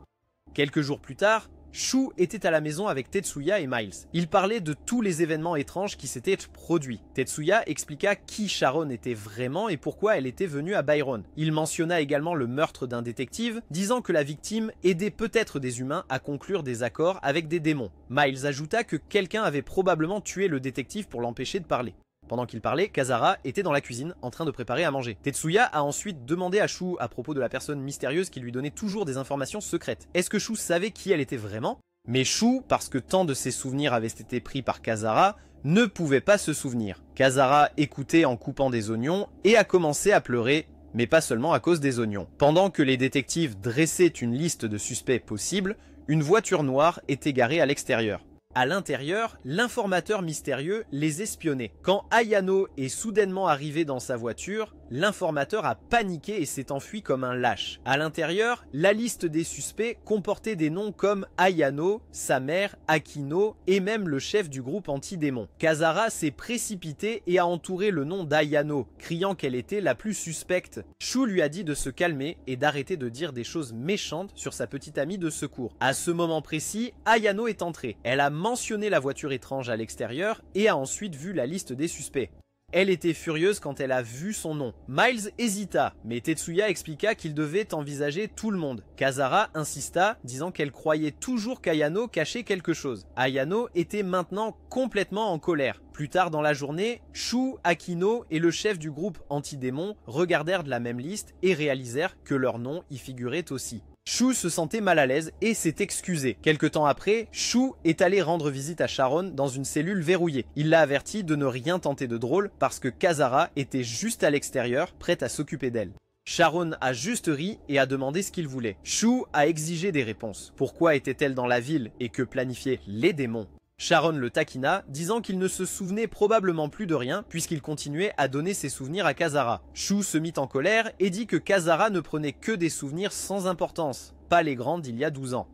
Speaker 1: Quelques jours plus tard, Shu était à la maison avec Tetsuya et Miles. Ils parlaient de tous les événements étranges qui s'étaient produits. Tetsuya expliqua qui Sharon était vraiment et pourquoi elle était venue à Bayron. Il mentionna également le meurtre d'un détective, disant que la victime aidait peut-être des humains à conclure des accords avec des démons. Miles ajouta que quelqu'un avait probablement tué le détective pour l'empêcher de parler. Pendant qu'il parlait, Kazara était dans la cuisine en train de préparer à manger. Tetsuya a ensuite demandé à Shu à propos de la personne mystérieuse qui lui donnait toujours des informations secrètes. Est-ce que Shu savait qui elle était vraiment? Mais Shu, parce que tant de ses souvenirs avaient été pris par Kazara, ne pouvait pas se souvenir. Kazara écoutait en coupant des oignons et a commencé à pleurer, mais pas seulement à cause des oignons. Pendant que les détectives dressaient une liste de suspects possibles, une voiture noire était garée à l'extérieur. À l'intérieur, l'informateur mystérieux les espionnait. Quand Ayano est soudainement arrivé dans sa voiture, l'informateur a paniqué et s'est enfui comme un lâche. À l'intérieur, la liste des suspects comportait des noms comme Ayano, sa mère, Akino et même le chef du groupe anti-démon. Kazara s'est précipité et a entouré le nom d'Ayano, criant qu'elle était la plus suspecte. Shu lui a dit de se calmer et d'arrêter de dire des choses méchantes sur sa petite amie de secours. À ce moment précis, Ayano est entrée. Elle a mentionné la voiture étrange à l'extérieur et a ensuite vu la liste des suspects. Elle était furieuse quand elle a vu son nom. Miles hésita, mais Tetsuya expliqua qu'il devait envisager tout le monde. Kazara insista, disant qu'elle croyait toujours qu'Ayano cachait quelque chose. Ayano était maintenant complètement en colère. Plus tard dans la journée, Shu, Akino et le chef du groupe anti-démon regardèrent la même liste et réalisèrent que leur nom y figurait aussi. Shu se sentait mal à l'aise et s'est excusé. Quelque temps après, Shu est allé rendre visite à Sharon dans une cellule verrouillée. Il l'a averti de ne rien tenter de drôle parce que Kazara était juste à l'extérieur, prête à s'occuper d'elle. Sharon a juste ri et a demandé ce qu'il voulait. Shu a exigé des réponses. Pourquoi était-elle dans la ville et que planifiaient les démons? Sharon le taquina, disant qu'il ne se souvenait probablement plus de rien puisqu'il continuait à donner ses souvenirs à Kazara. Shu se mit en colère et dit que Kazara ne prenait que des souvenirs sans importance, pas les grands d'il y a 12 ans.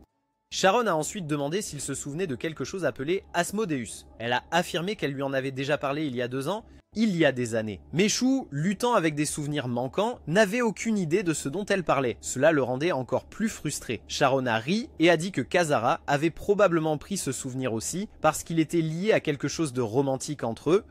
Speaker 1: Sharon a ensuite demandé s'il se souvenait de quelque chose appelé Asmodeus. Elle a affirmé qu'elle lui en avait déjà parlé il y a 2 ans, il y a des années. Mais Shu, luttant avec des souvenirs manquants, n'avait aucune idée de ce dont elle parlait. Cela le rendait encore plus frustré. Sharon a ri et a dit que Kazara avait probablement pris ce souvenir aussi parce qu'il était lié à quelque chose de romantique entre eux.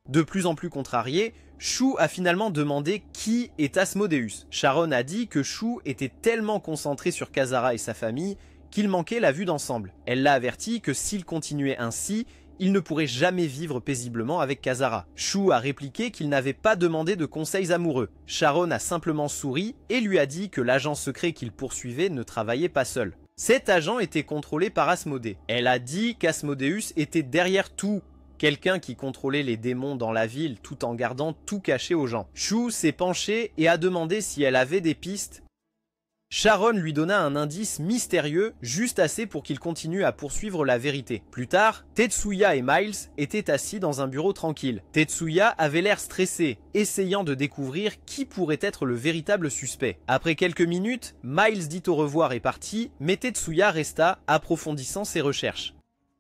Speaker 1: De plus en plus contrarié, Shu a finalement demandé qui est Asmodeus. Sharon a dit que Shu était tellement concentré sur Kazara et sa famille qu'il manquait la vue d'ensemble. Elle l'a averti que s'il continuait ainsi, il ne pourrait jamais vivre paisiblement avec Kazara. Shu a répliqué qu'il n'avait pas demandé de conseils amoureux. Sharon a simplement souri et lui a dit que l'agent secret qu'il poursuivait ne travaillait pas seul. Cet agent était contrôlé par Asmodée. Elle a dit qu'Asmodeus était derrière tout, quelqu'un qui contrôlait les démons dans la ville tout en gardant tout caché aux gens. Shu s'est penché et a demandé si elle avait des pistes. Sharon lui donna un indice mystérieux, juste assez pour qu'il continue à poursuivre la vérité. Plus tard, Tetsuya et Miles étaient assis dans un bureau tranquille. Tetsuya avait l'air stressé, essayant de découvrir qui pourrait être le véritable suspect. Après quelques minutes, Miles dit au revoir et partit, mais Tetsuya resta, approfondissant ses recherches.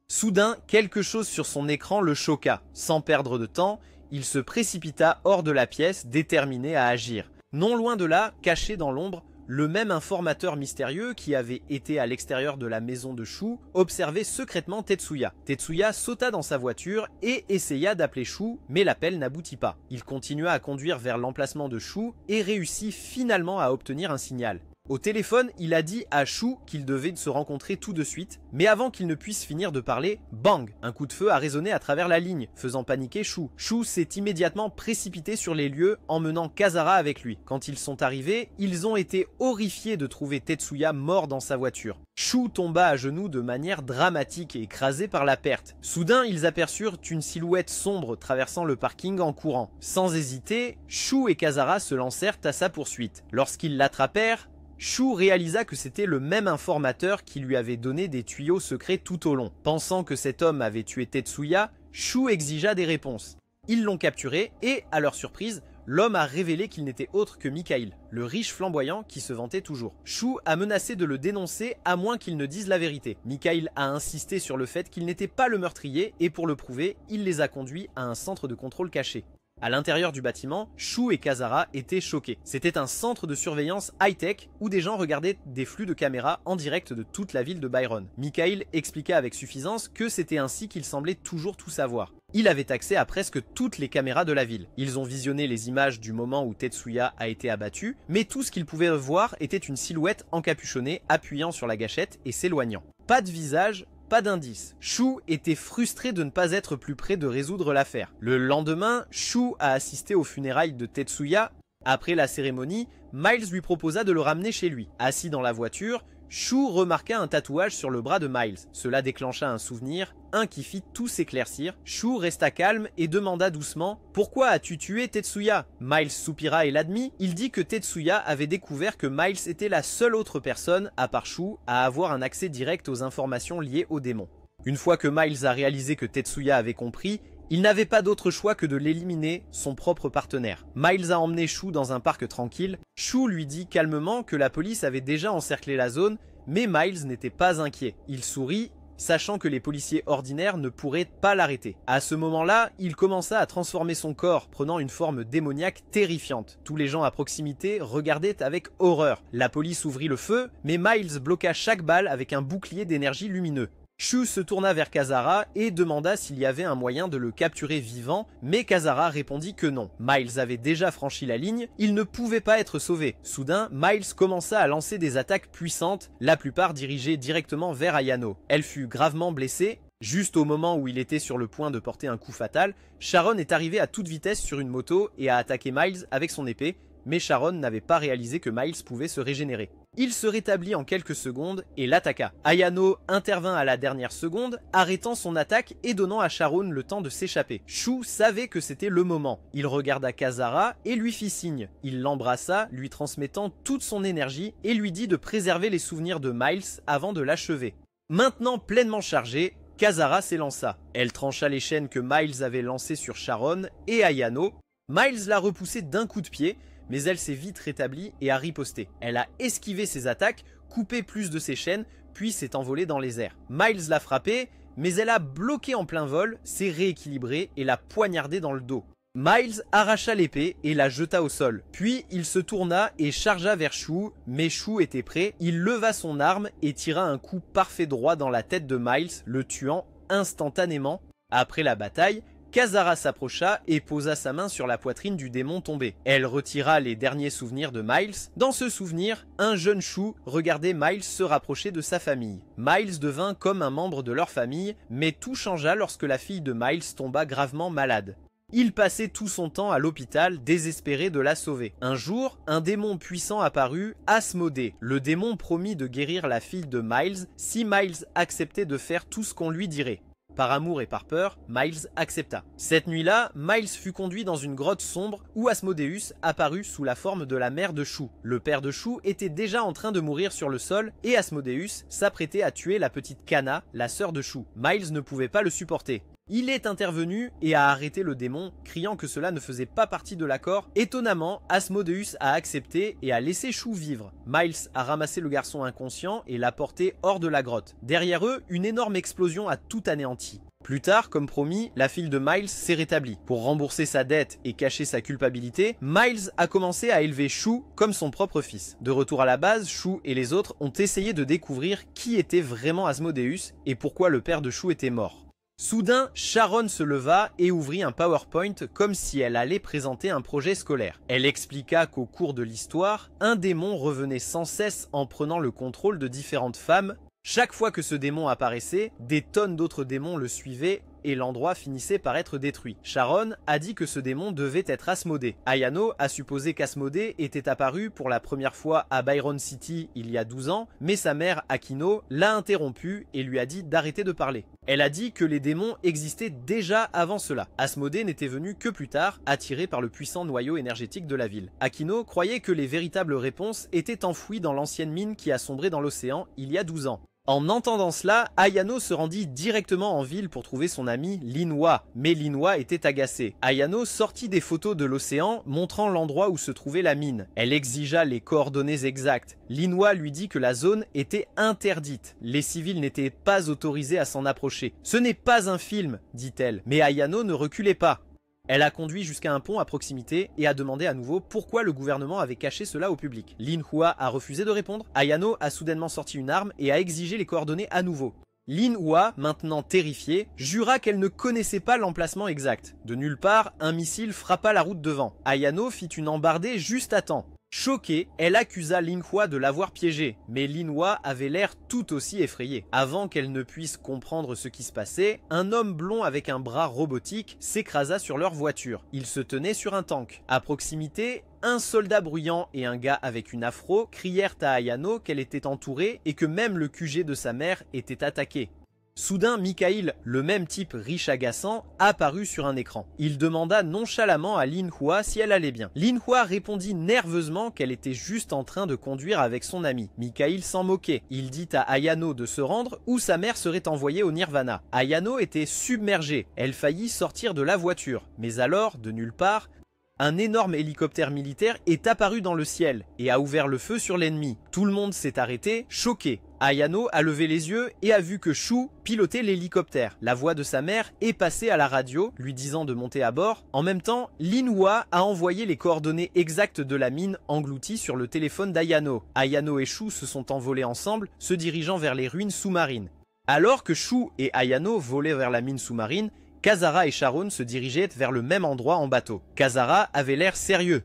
Speaker 1: Soudain, quelque chose sur son écran le choqua. Sans perdre de temps, il se précipita hors de la pièce, déterminé à agir. Non loin de là, caché dans l'ombre, le même informateur mystérieux qui avait été à l'extérieur de la maison de Shu observait secrètement Tetsuya. Tetsuya sauta dans sa voiture et essaya d'appeler Shu, mais l'appel n'aboutit pas. Il continua à conduire vers l'emplacement de Shu et réussit finalement à obtenir un signal. Au téléphone, il a dit à Shu qu'ils devaient se rencontrer tout de suite, mais avant qu'il ne puisse finir de parler, bang! Un coup de feu a résonné à travers la ligne, faisant paniquer Shu. Shu s'est immédiatement précipité sur les lieux, emmenant Kazara avec lui. Quand ils sont arrivés, ils ont été horrifiés de trouver Tetsuya mort dans sa voiture. Shu tomba à genoux de manière dramatique et écrasé par la perte. Soudain, ils aperçurent une silhouette sombre traversant le parking en courant. Sans hésiter, Shu et Kazara se lancèrent à sa poursuite. Lorsqu'ils l'attrapèrent, Shu réalisa que c'était le même informateur qui lui avait donné des tuyaux secrets tout au long. Pensant que cet homme avait tué Tetsuya, Shu exigea des réponses. Ils l'ont capturé et, à leur surprise, l'homme a révélé qu'il n'était autre que Mikhail, le riche flamboyant qui se vantait toujours. Shu a menacé de le dénoncer à moins qu'il ne dise la vérité. Mikhail a insisté sur le fait qu'il n'était pas le meurtrier et pour le prouver, il les a conduits à un centre de contrôle caché. À l'intérieur du bâtiment, Shu et Kazara étaient choqués. C'était un centre de surveillance high-tech où des gens regardaient des flux de caméras en direct de toute la ville de Byron. Mikhail expliqua avec suffisance que c'était ainsi qu'il semblait toujours tout savoir. Il avait accès à presque toutes les caméras de la ville. Ils ont visionné les images du moment où Tetsuya a été abattu, mais tout ce qu'ils pouvaient voir était une silhouette encapuchonnée appuyant sur la gâchette et s'éloignant. Pas de visage, pas d'indice. Shu était frustré de ne pas être plus près de résoudre l'affaire. Le lendemain, Shu a assisté aux funérailles de Tetsuya. Après la cérémonie, Miles lui proposa de le ramener chez lui. Assis dans la voiture, Shu remarqua un tatouage sur le bras de Miles. Cela déclencha un souvenir, un qui fit tout s'éclaircir. Shu resta calme et demanda doucement « Pourquoi as-tu tué Tetsuya ?» Miles soupira et l'admit. Il dit que Tetsuya avait découvert que Miles était la seule autre personne, à part Shu, à avoir un accès direct aux informations liées aux démons. Une fois que Miles a réalisé que Tetsuya avait compris, il n'avait pas d'autre choix que de l'éliminer, son propre partenaire. Miles a emmené Shu dans un parc tranquille. Shu lui dit calmement que la police avait déjà encerclé la zone, mais Miles n'était pas inquiet. Il sourit, sachant que les policiers ordinaires ne pourraient pas l'arrêter. À ce moment-là, il commença à transformer son corps, prenant une forme démoniaque terrifiante. Tous les gens à proximité regardaient avec horreur. La police ouvrit le feu, mais Miles bloqua chaque balle avec un bouclier d'énergie lumineux. Shu se tourna vers Kazara et demanda s'il y avait un moyen de le capturer vivant, mais Kazara répondit que non. Miles avait déjà franchi la ligne, il ne pouvait pas être sauvé. Soudain, Miles commença à lancer des attaques puissantes, la plupart dirigées directement vers Ayano. Elle fut gravement blessée. Juste au moment où il était sur le point de porter un coup fatal, Sharon est arrivée à toute vitesse sur une moto et a attaqué Miles avec son épée, mais Sharon n'avait pas réalisé que Miles pouvait se régénérer. Il se rétablit en quelques secondes et l'attaqua. Ayano intervint à la dernière seconde, arrêtant son attaque et donnant à Sharon le temps de s'échapper. Shu savait que c'était le moment. Il regarda Kazara et lui fit signe. Il l'embrassa, lui transmettant toute son énergie et lui dit de préserver les souvenirs de Miles avant de l'achever. Maintenant pleinement chargée, Kazara s'élança. Elle trancha les chaînes que Miles avait lancées sur Sharon et Ayano. Miles l'a repoussée d'un coup de pied, mais elle s'est vite rétablie et a riposté. Elle a esquivé ses attaques, coupé plus de ses chaînes, puis s'est envolée dans les airs. Miles l'a frappée, mais elle a bloqué en plein vol, s'est rééquilibrée et l'a poignardée dans le dos. Miles arracha l'épée et la jeta au sol. Puis il se tourna et chargea vers Shu, mais Shu était prêt. Il leva son arme et tira un coup parfait droit dans la tête de Miles, le tuant instantanément. Après la bataille, Kazara s'approcha et posa sa main sur la poitrine du démon tombé. Elle retira les derniers souvenirs de Miles. Dans ce souvenir, un jeune Shu regardait Miles se rapprocher de sa famille. Miles devint comme un membre de leur famille, mais tout changea lorsque la fille de Miles tomba gravement malade. Il passait tout son temps à l'hôpital, désespéré de la sauver. Un jour, un démon puissant apparut, Asmodée. Le démon promit de guérir la fille de Miles si Miles acceptait de faire tout ce qu'on lui dirait. Par amour et par peur, Miles accepta. Cette nuit-là, Miles fut conduit dans une grotte sombre où Asmodeus apparut sous la forme de la mère de Shu. Le père de Shu était déjà en train de mourir sur le sol et Asmodeus s'apprêtait à tuer la petite Kana, la sœur de Shu. Miles ne pouvait pas le supporter. Il est intervenu et a arrêté le démon, criant que cela ne faisait pas partie de l'accord. Étonnamment, Asmodeus a accepté et a laissé Shu vivre. Miles a ramassé le garçon inconscient et l'a porté hors de la grotte. Derrière eux, une énorme explosion a tout anéanti. Plus tard, comme promis, la fille de Miles s'est rétablie. Pour rembourser sa dette et cacher sa culpabilité, Miles a commencé à élever Shu comme son propre fils. De retour à la base, Shu et les autres ont essayé de découvrir qui était vraiment Asmodeus et pourquoi le père de Shu était mort. Soudain, Sharon se leva et ouvrit un PowerPoint comme si elle allait présenter un projet scolaire. Elle expliqua qu'au cours de l'histoire, un démon revenait sans cesse en prenant le contrôle de différentes femmes. Chaque fois que ce démon apparaissait, des tonnes d'autres démons le suivaient et l'endroit finissait par être détruit. Sharon a dit que ce démon devait être Asmodée. Ayano a supposé qu'Asmodée était apparu pour la première fois à Byron City il y a 12 ans, mais sa mère Akino l'a interrompu et lui a dit d'arrêter de parler. Elle a dit que les démons existaient déjà avant cela. Asmodée n'était venu que plus tard, attiré par le puissant noyau énergétique de la ville. Akino croyait que les véritables réponses étaient enfouies dans l'ancienne mine qui a sombré dans l'océan il y a 12 ans. En entendant cela, Ayano se rendit directement en ville pour trouver son ami Linhua, mais Linhua était agacé. Ayano sortit des photos de l'océan montrant l'endroit où se trouvait la mine. Elle exigea les coordonnées exactes. Linhua lui dit que la zone était interdite. Les civils n'étaient pas autorisés à s'en approcher. « Ce n'est pas un film », dit-elle, mais Ayano ne reculait pas. Elle a conduit jusqu'à un pont à proximité et a demandé à nouveau pourquoi le gouvernement avait caché cela au public. Linhua a refusé de répondre. Ayano a soudainement sorti une arme et a exigé les coordonnées à nouveau. Linhua, maintenant terrifiée, jura qu'elle ne connaissait pas l'emplacement exact. De nulle part, un missile frappa la route devant. Ayano fit une embardée juste à temps. Choquée, elle accusa Linhua de l'avoir piégée, mais Linhua avait l'air tout aussi effrayée. Avant qu'elle ne puisse comprendre ce qui se passait, un homme blond avec un bras robotique s'écrasa sur leur voiture. Il se tenait sur un tank. À proximité, un soldat bruyant et un gars avec une afro crièrent à Ayano qu'elle était entourée et que même le QG de sa mère était attaqué. Soudain, Mikhail, le même type riche agaçant, apparut sur un écran. Il demanda nonchalamment à Linhua si elle allait bien. Linhua répondit nerveusement qu'elle était juste en train de conduire avec son ami. Mikhail s'en moquait. Il dit à Ayano de se rendre ou sa mère serait envoyée au Nirvana. Ayano était submergée. Elle faillit sortir de la voiture. Mais alors, de nulle part, un énorme hélicoptère militaire est apparu dans le ciel et a ouvert le feu sur l'ennemi. Tout le monde s'est arrêté, choqué. Ayano a levé les yeux et a vu que Shu pilotait l'hélicoptère. La voix de sa mère est passée à la radio, lui disant de monter à bord. En même temps, Linhua a envoyé les coordonnées exactes de la mine engloutie sur le téléphone d'Ayano. Ayano et Shu se sont envolés ensemble, se dirigeant vers les ruines sous-marines. Alors que Shu et Ayano volaient vers la mine sous-marine, Kazara et Sharon se dirigeaient vers le même endroit en bateau. Kazara avait l'air sérieux.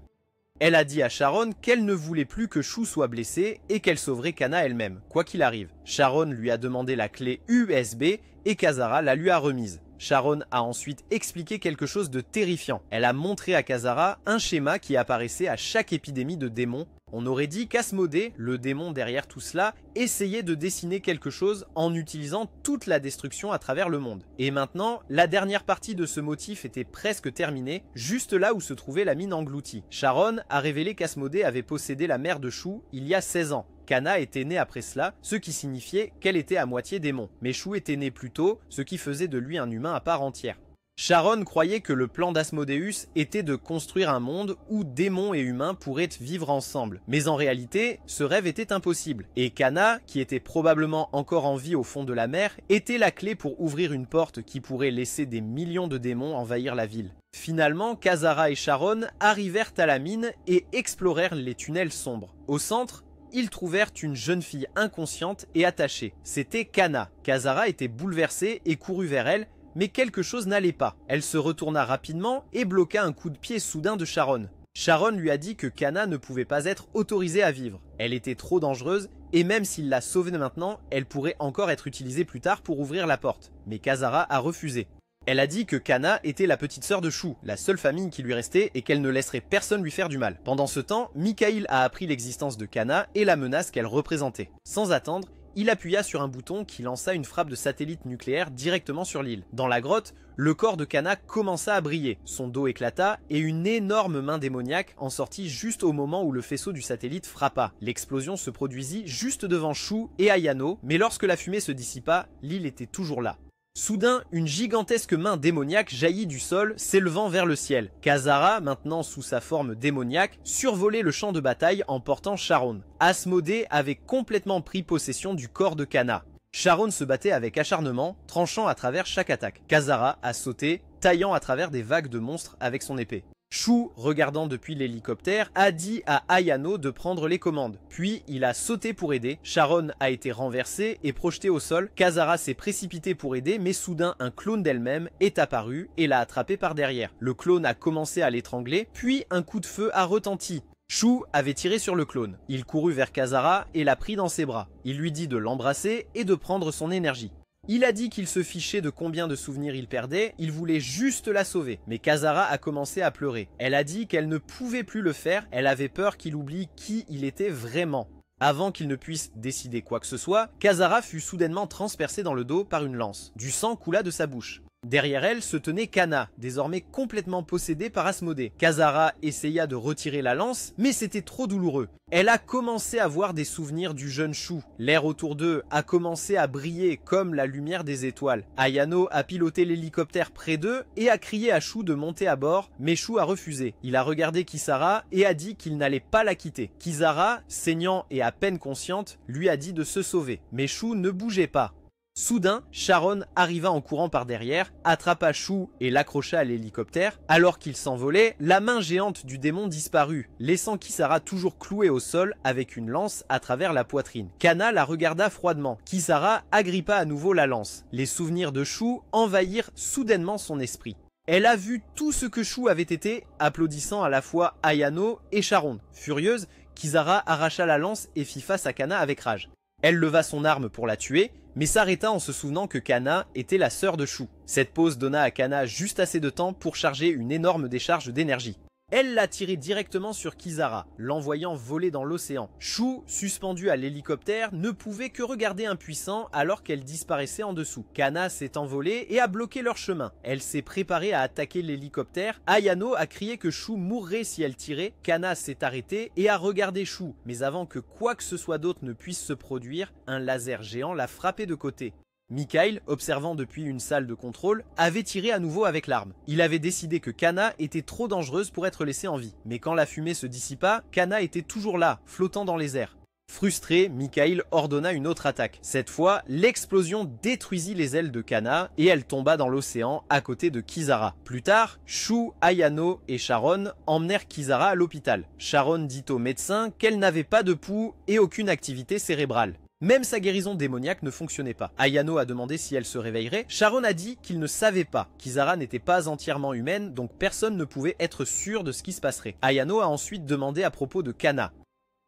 Speaker 1: Elle a dit à Sharon qu'elle ne voulait plus que Shu soit blessé et qu'elle sauverait Kana elle-même, quoi qu'il arrive. Sharon lui a demandé la clé USB et Kazara la lui a remise. Sharon a ensuite expliqué quelque chose de terrifiant. Elle a montré à Kazara un schéma qui apparaissait à chaque épidémie de démons. On aurait dit qu'Asmodée, le démon derrière tout cela, essayait de dessiner quelque chose en utilisant toute la destruction à travers le monde. Et maintenant, la dernière partie de ce motif était presque terminée, juste là où se trouvait la mine engloutie. Sharon a révélé qu'Asmodée avait possédé la mère de Shu il y a 16 ans. Kana était née après cela, ce qui signifiait qu'elle était à moitié démon. Mais Shu était né plus tôt, ce qui faisait de lui un humain à part entière. Sharon croyait que le plan d'Asmodeus était de construire un monde où démons et humains pourraient vivre ensemble. Mais en réalité, ce rêve était impossible. Et Kana, qui était probablement encore en vie au fond de la mer, était la clé pour ouvrir une porte qui pourrait laisser des millions de démons envahir la ville. Finalement, Kazara et Sharon arrivèrent à la mine et explorèrent les tunnels sombres. Au centre, ils trouvèrent une jeune fille inconsciente et attachée. C'était Kana. Kazara était bouleversée et courut vers elle, mais quelque chose n'allait pas. Elle se retourna rapidement et bloqua un coup de pied soudain de Sharon. Sharon lui a dit que Kana ne pouvait pas être autorisée à vivre. Elle était trop dangereuse et même s'il la sauvait maintenant, elle pourrait encore être utilisée plus tard pour ouvrir la porte. Mais Kazara a refusé. Elle a dit que Kana était la petite sœur de Shu, la seule famille qui lui restait et qu'elle ne laisserait personne lui faire du mal. Pendant ce temps, Mikhail a appris l'existence de Kana et la menace qu'elle représentait. Sans attendre, il appuya sur un bouton qui lança une frappe de satellite nucléaire directement sur l'île. Dans la grotte, le corps de Kana commença à briller, son dos éclata et une énorme main démoniaque en sortit juste au moment où le faisceau du satellite frappa. L'explosion se produisit juste devant Shu et Ayano, mais lorsque la fumée se dissipa, l'île était toujours là. Soudain, une gigantesque main démoniaque jaillit du sol, s'élevant vers le ciel. Kazara, maintenant sous sa forme démoniaque, survolait le champ de bataille en portant Sharon. Asmodée avait complètement pris possession du corps de Kana. Sharon se battait avec acharnement, tranchant à travers chaque attaque. Kazara a sauté, taillant à travers des vagues de monstres avec son épée. Shu, regardant depuis l'hélicoptère, a dit à Ayano de prendre les commandes. Puis il a sauté pour aider, Sharon a été renversée et projetée au sol, Kazara s'est précipitée pour aider mais soudain un clone d'elle-même est apparu et l'a attrapée par derrière. Le clone a commencé à l'étrangler, puis un coup de feu a retenti. Shu avait tiré sur le clone. Il courut vers Kazara et l'a pris dans ses bras. Il lui dit de l'embrasser et de prendre son énergie. Il a dit qu'il se fichait de combien de souvenirs il perdait, il voulait juste la sauver. Mais Kazara a commencé à pleurer. Elle a dit qu'elle ne pouvait plus le faire, elle avait peur qu'il oublie qui il était vraiment. Avant qu'il ne puisse décider quoi que ce soit, Kazara fut soudainement transpercée dans le dos par une lance. Du sang coula de sa bouche. Derrière elle se tenait Kana, désormais complètement possédée par Asmodée. Kazara essaya de retirer la lance, mais c'était trop douloureux. Elle a commencé à voir des souvenirs du jeune Shu. L'air autour d'eux a commencé à briller comme la lumière des étoiles. Ayano a piloté l'hélicoptère près d'eux et a crié à Shu de monter à bord, mais Shu a refusé. Il a regardé Kisara et a dit qu'il n'allait pas la quitter. Kisara, saignant et à peine consciente, lui a dit de se sauver. Mais Shu ne bougeait pas. Soudain, Sharon arriva en courant par derrière, attrapa Shu et l'accrocha à l'hélicoptère. Alors qu'il s'envolait, la main géante du démon disparut, laissant Kisara toujours clouée au sol avec une lance à travers la poitrine. Kana la regarda froidement. Kisara agrippa à nouveau la lance. Les souvenirs de Shu envahirent soudainement son esprit. Elle a vu tout ce que Shu avait été, applaudissant à la fois Ayano et Sharon. Furieuse, Kisara arracha la lance et fit face à Kana avec rage. Elle leva son arme pour la tuer, mais s'arrêta en se souvenant que Kana était la sœur de Shu. Cette pause donna à Kana juste assez de temps pour charger une énorme décharge d'énergie. Elle l'a tiré directement sur Kisara, l'envoyant voler dans l'océan. Shu, suspendu à l'hélicoptère, ne pouvait que regarder impuissant alors qu'elle disparaissait en dessous. Kana s'est envolée et a bloqué leur chemin. Elle s'est préparée à attaquer l'hélicoptère. Ayano a crié que Shu mourrait si elle tirait. Kana s'est arrêtée et a regardé Shu. Mais avant que quoi que ce soit d'autre ne puisse se produire, un laser géant l'a frappé de côté. Mikhail, observant depuis une salle de contrôle, avait tiré à nouveau avec l'arme. Il avait décidé que Kana était trop dangereuse pour être laissée en vie. Mais quand la fumée se dissipa, Kana était toujours là, flottant dans les airs. Frustré, Mikhail ordonna une autre attaque. Cette fois, l'explosion détruisit les ailes de Kana et elle tomba dans l'océan à côté de Kisara. Plus tard, Shu, Ayano et Sharon emmenèrent Kisara à l'hôpital. Sharon dit au médecin qu'elle n'avait pas de pouls et aucune activité cérébrale. Même sa guérison démoniaque ne fonctionnait pas. Ayano a demandé si elle se réveillerait. Sharon a dit qu'il ne savait pas. Kisara n'était pas entièrement humaine, donc personne ne pouvait être sûr de ce qui se passerait. Ayano a ensuite demandé à propos de Kana.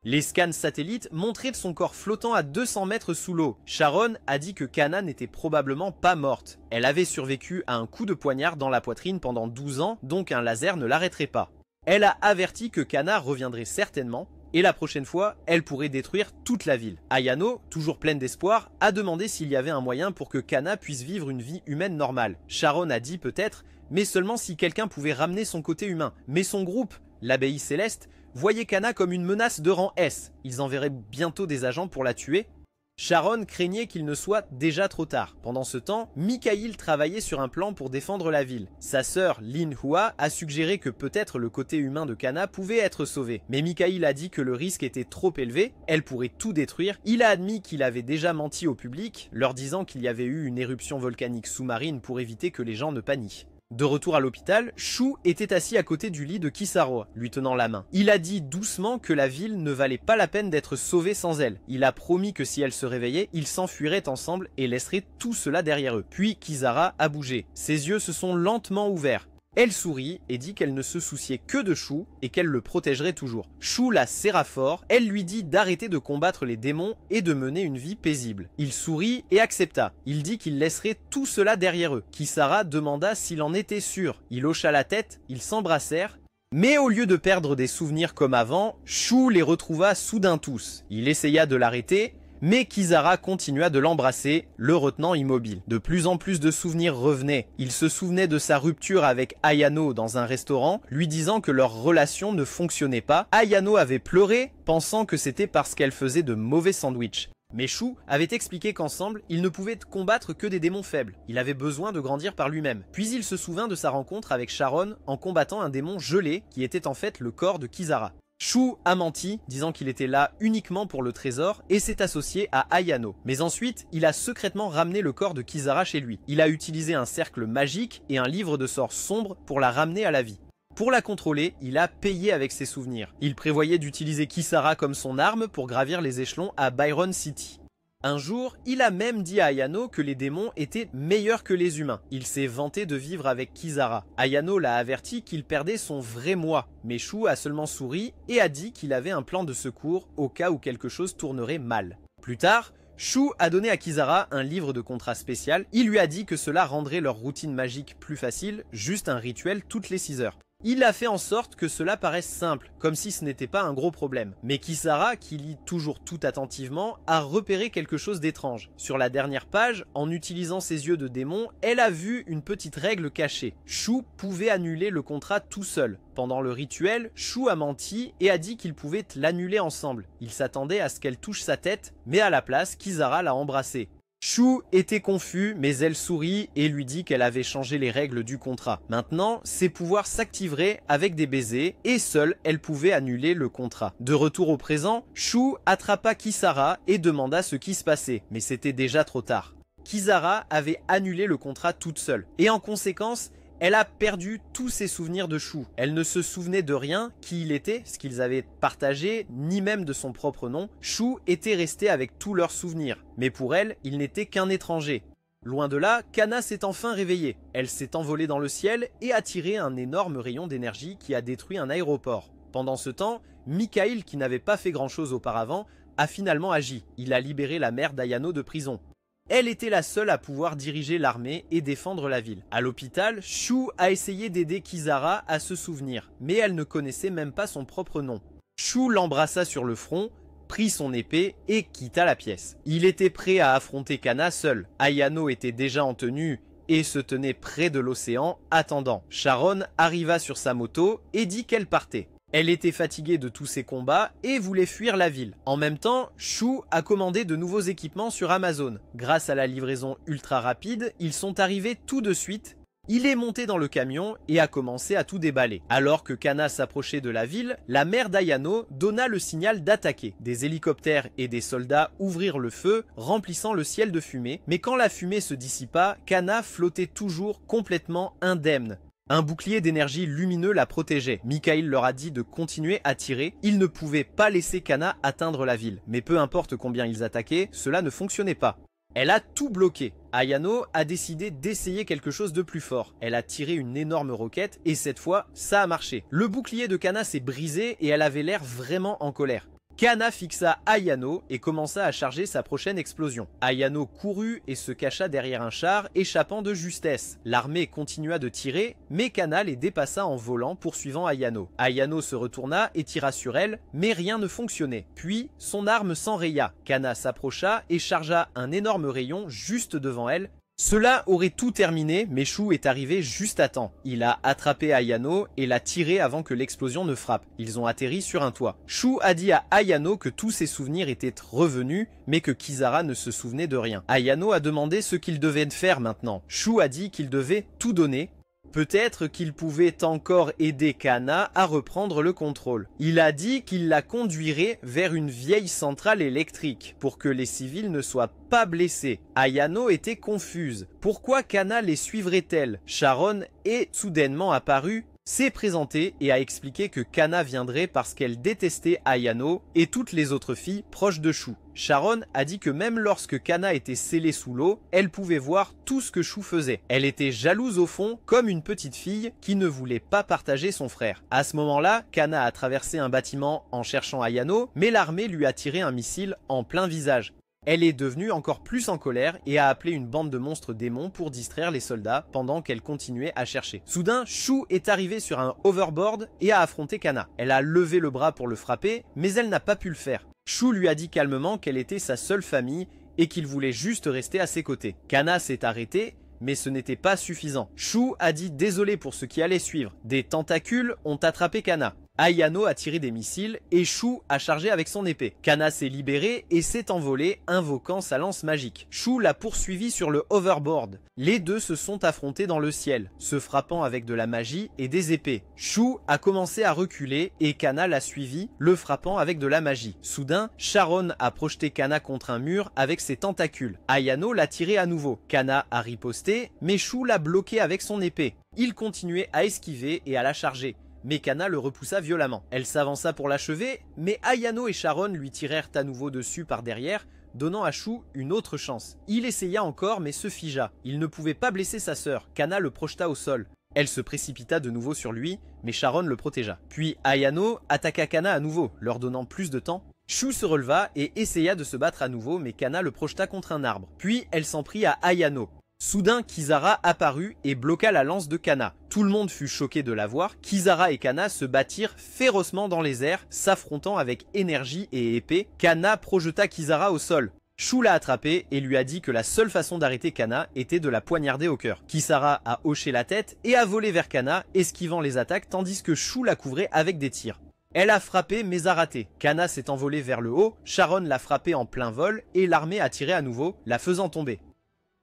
Speaker 1: Les scans satellites montraient son corps flottant à 200 mètres sous l'eau. Sharon a dit que Kana n'était probablement pas morte. Elle avait survécu à un coup de poignard dans la poitrine pendant 12 ans, donc un laser ne l'arrêterait pas. Elle a averti que Kana reviendrait certainement, et la prochaine fois, elle pourrait détruire toute la ville. Ayano, toujours pleine d'espoir, a demandé s'il y avait un moyen pour que Kana puisse vivre une vie humaine normale. Sharon a dit peut-être, mais seulement si quelqu'un pouvait ramener son côté humain. Mais son groupe, l'Abbaye Céleste, voyait Kana comme une menace de rang S. Ils enverraient bientôt des agents pour la tuer. Sharon craignait qu'il ne soit déjà trop tard. Pendant ce temps, Mikhail travaillait sur un plan pour défendre la ville. Sa sœur, Lin Hua, a suggéré que peut-être le côté humain de Kana pouvait être sauvé. Mais Mikhail a dit que le risque était trop élevé, elle pourrait tout détruire. Il a admis qu'il avait déjà menti au public, leur disant qu'il y avait eu une éruption volcanique sous-marine pour éviter que les gens ne panient. De retour à l'hôpital, Shu était assis à côté du lit de Kisaro, lui tenant la main. Il a dit doucement que la ville ne valait pas la peine d'être sauvée sans elle. Il a promis que si elle se réveillait, ils s'enfuiraient ensemble et laisseraient tout cela derrière eux. Puis Kisara a bougé. Ses yeux se sont lentement ouverts. Elle sourit et dit qu'elle ne se souciait que de Shu et qu'elle le protégerait toujours. Shu la serra fort, elle lui dit d'arrêter de combattre les démons et de mener une vie paisible. Il sourit et accepta. Il dit qu'il laisserait tout cela derrière eux. Kisara demanda s'il en était sûr. Il hocha la tête, ils s'embrassèrent. Mais au lieu de perdre des souvenirs comme avant, Shu les retrouva soudain tous. Il essaya de l'arrêter, mais Kisara continua de l'embrasser, le retenant immobile. De plus en plus de souvenirs revenaient. Il se souvenait de sa rupture avec Ayano dans un restaurant, lui disant que leur relation ne fonctionnait pas. Ayano avait pleuré, pensant que c'était parce qu'elle faisait de mauvais sandwichs. Mais Shu avait expliqué qu'ensemble, ils ne pouvaient combattre que des démons faibles. Il avait besoin de grandir par lui-même. Puis il se souvint de sa rencontre avec Sharon en combattant un démon gelé qui était en fait le corps de Kisara. Shu a menti, disant qu'il était là uniquement pour le trésor et s'est associé à Ayano. Mais ensuite, il a secrètement ramené le corps de Kisara chez lui. Il a utilisé un cercle magique et un livre de sorts sombre pour la ramener à la vie. Pour la contrôler, il a payé avec ses souvenirs. Il prévoyait d'utiliser Kisara comme son arme pour gravir les échelons à Byron City. Un jour, il a même dit à Ayano que les démons étaient meilleurs que les humains. Il s'est vanté de vivre avec Kisara. Ayano l'a averti qu'il perdait son vrai moi. Mais Shu a seulement souri et a dit qu'il avait un plan de secours au cas où quelque chose tournerait mal. Plus tard, Shu a donné à Kisara un livre de contrat spécial. Il lui a dit que cela rendrait leur routine magique plus facile, juste un rituel toutes les 6 heures. Il a fait en sorte que cela paraisse simple, comme si ce n'était pas un gros problème. Mais Kisara, qui lit toujours tout attentivement, a repéré quelque chose d'étrange. Sur la dernière page, en utilisant ses yeux de démon, elle a vu une petite règle cachée. Shu pouvait annuler le contrat tout seul. Pendant le rituel, Shu a menti et a dit qu'ils pouvaient l'annuler ensemble. Il s'attendait à ce qu'elle touche sa tête, mais à la place, Kisara l'a embrassée. Shu était confus, mais elle sourit et lui dit qu'elle avait changé les règles du contrat. Maintenant, ses pouvoirs s'activeraient avec des baisers et seule elle pouvait annuler le contrat. De retour au présent, Shu attrapa Kisara et demanda ce qui se passait, mais c'était déjà trop tard. Kisara avait annulé le contrat toute seule et en conséquence, elle a perdu tous ses souvenirs de Shu. Elle ne se souvenait de rien, qui il était, ce qu'ils avaient partagé, ni même de son propre nom. Shu était resté avec tous leurs souvenirs, mais pour elle, il n'était qu'un étranger. Loin de là, Kana s'est enfin réveillée. Elle s'est envolée dans le ciel et a tiré un énorme rayon d'énergie qui a détruit un aéroport. Pendant ce temps, Mikhail, qui n'avait pas fait grand-chose auparavant, a finalement agi. Il a libéré la mère d'Ayano de prison. Elle était la seule à pouvoir diriger l'armée et défendre la ville. À l'hôpital, Shu a essayé d'aider Kisara à se souvenir, mais elle ne connaissait même pas son propre nom. Shu l'embrassa sur le front, prit son épée et quitta la pièce. Il était prêt à affronter Kana seul. Ayano était déjà en tenue et se tenait près de l'océan, attendant. Sharon arriva sur sa moto et dit qu'elle partait. Elle était fatiguée de tous ces combats et voulait fuir la ville. En même temps, Shu a commandé de nouveaux équipements sur Amazon. Grâce à la livraison ultra rapide, ils sont arrivés tout de suite. Il est monté dans le camion et a commencé à tout déballer. Alors que Kana s'approchait de la ville, la mère d'Ayano donna le signal d'attaquer. Des hélicoptères et des soldats ouvrirent le feu, remplissant le ciel de fumée. Mais quand la fumée se dissipa, Kana flottait toujours complètement indemne. Un bouclier d'énergie lumineux la protégeait. Mikhail leur a dit de continuer à tirer. Ils ne pouvaient pas laisser Kana atteindre la ville. Mais peu importe combien ils attaquaient, cela ne fonctionnait pas. Elle a tout bloqué. Ayano a décidé d'essayer quelque chose de plus fort. Elle a tiré une énorme roquette et cette fois, ça a marché. Le bouclier de Kana s'est brisé et elle avait l'air vraiment en colère. Kana fixa Ayano et commença à charger sa prochaine explosion. Ayano courut et se cacha derrière un char, échappant de justesse. L'armée continua de tirer, mais Kana les dépassa en volant, poursuivant Ayano. Ayano se retourna et tira sur elle, mais rien ne fonctionnait. Puis, son arme s'enraya. Kana s'approcha et chargea un énorme rayon juste devant elle. Cela aurait tout terminé, mais Shu est arrivé juste à temps. Il a attrapé Ayano et l'a tiré avant que l'explosion ne frappe. Ils ont atterri sur un toit. Shu a dit à Ayano que tous ses souvenirs étaient revenus, mais que Kisara ne se souvenait de rien. Ayano a demandé ce qu'il devait faire maintenant. Shu a dit qu'il devait tout donner. Peut-être qu'il pouvait encore aider Kana à reprendre le contrôle. Il a dit qu'il la conduirait vers une vieille centrale électrique pour que les civils ne soient pas blessés. Ayano était confuse. Pourquoi Kana les suivrait-elle? Sharon est soudainement apparue, s'est présentée et a expliqué que Kana viendrait parce qu'elle détestait Ayano et toutes les autres filles proches de Shu. Sharon a dit que même lorsque Kana était scellée sous l'eau, elle pouvait voir tout ce que Shu faisait. Elle était jalouse au fond, comme une petite fille qui ne voulait pas partager son frère. À ce moment-là, Kana a traversé un bâtiment en cherchant Ayano, mais l'armée lui a tiré un missile en plein visage. Elle est devenue encore plus en colère et a appelé une bande de monstres démons pour distraire les soldats pendant qu'elle continuait à chercher. Soudain, Shu est arrivée sur un hoverboard et a affronté Kana. Elle a levé le bras pour le frapper, mais elle n'a pas pu le faire. Shu lui a dit calmement qu'elle était sa seule famille et qu'il voulait juste rester à ses côtés. Kana s'est arrêté, mais ce n'était pas suffisant. Shu a dit désolé pour ce qui allait suivre. Des tentacules ont attrapé Kana. Ayano a tiré des missiles et Shu a chargé avec son épée. Kana s'est libéré et s'est envolé, invoquant sa lance magique. Shu l'a poursuivi sur le hoverboard. Les deux se sont affrontés dans le ciel, se frappant avec de la magie et des épées. Shu a commencé à reculer et Kana l'a suivi, le frappant avec de la magie. Soudain, Sharon a projeté Kana contre un mur avec ses tentacules. Ayano l'a tiré à nouveau. Kana a riposté, mais Shu l'a bloqué avec son épée. Il continuait à esquiver et à la charger, mais Kana le repoussa violemment. Elle s'avança pour l'achever, mais Ayano et Sharon lui tirèrent à nouveau dessus par derrière, donnant à Shu une autre chance. Il essaya encore mais se figea. Il ne pouvait pas blesser sa sœur. Kana le projeta au sol. Elle se précipita de nouveau sur lui, mais Sharon le protégea. Puis Ayano attaqua Kana à nouveau, leur donnant plus de temps. Shu se releva et essaya de se battre à nouveau, mais Kana le projeta contre un arbre. Puis elle s'en prit à Ayano. Soudain, Kisara apparut et bloqua la lance de Kana. Tout le monde fut choqué de la voir. Kisara et Kana se battirent férocement dans les airs, s'affrontant avec énergie et épée. Kana projeta Kisara au sol. Shu l'a attrapé et lui a dit que la seule façon d'arrêter Kana était de la poignarder au cœur. Kisara a hoché la tête et a volé vers Kana, esquivant les attaques tandis que Shu la couvrait avec des tirs. Elle a frappé mais a raté. Kana s'est envolé vers le haut, Sharon l'a frappé en plein vol et l'armée a tiré à nouveau, la faisant tomber.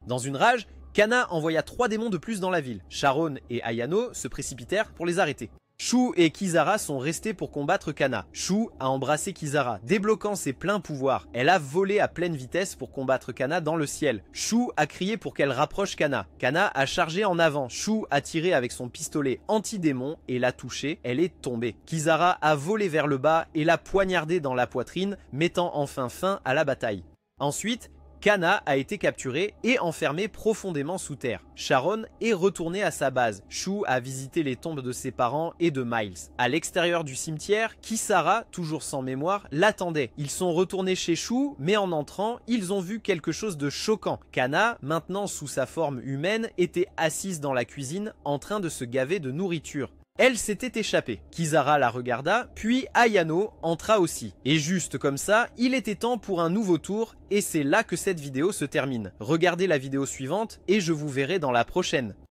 Speaker 1: Dans une rage, Kana envoya 3 démons de plus dans la ville. Sharon et Ayano se précipitèrent pour les arrêter. Shu et Kisara sont restés pour combattre Kana. Shu a embrassé Kisara, débloquant ses pleins pouvoirs. Elle a volé à pleine vitesse pour combattre Kana dans le ciel. Shu a crié pour qu'elle rapproche Kana. Kana a chargé en avant. Shu a tiré avec son pistolet anti-démon et l'a touchée. Elle est tombée. Kisara a volé vers le bas et l'a poignardée dans la poitrine, mettant enfin fin à la bataille. Ensuite, Kana a été capturé et enfermé profondément sous terre. Sharon est retournée à sa base. Shu a visité les tombes de ses parents et de Miles. À l'extérieur du cimetière, Kisara, toujours sans mémoire, l'attendait. Ils sont retournés chez Shu, mais en entrant, ils ont vu quelque chose de choquant. Kana, maintenant sous sa forme humaine, était assise dans la cuisine en train de se gaver de nourriture. Elle s'était échappée. Kisara la regarda, puis Ayano entra aussi. Et juste comme ça, il était temps pour un nouveau tour, et c'est là que cette vidéo se termine. Regardez la vidéo suivante, et je vous verrai dans la prochaine.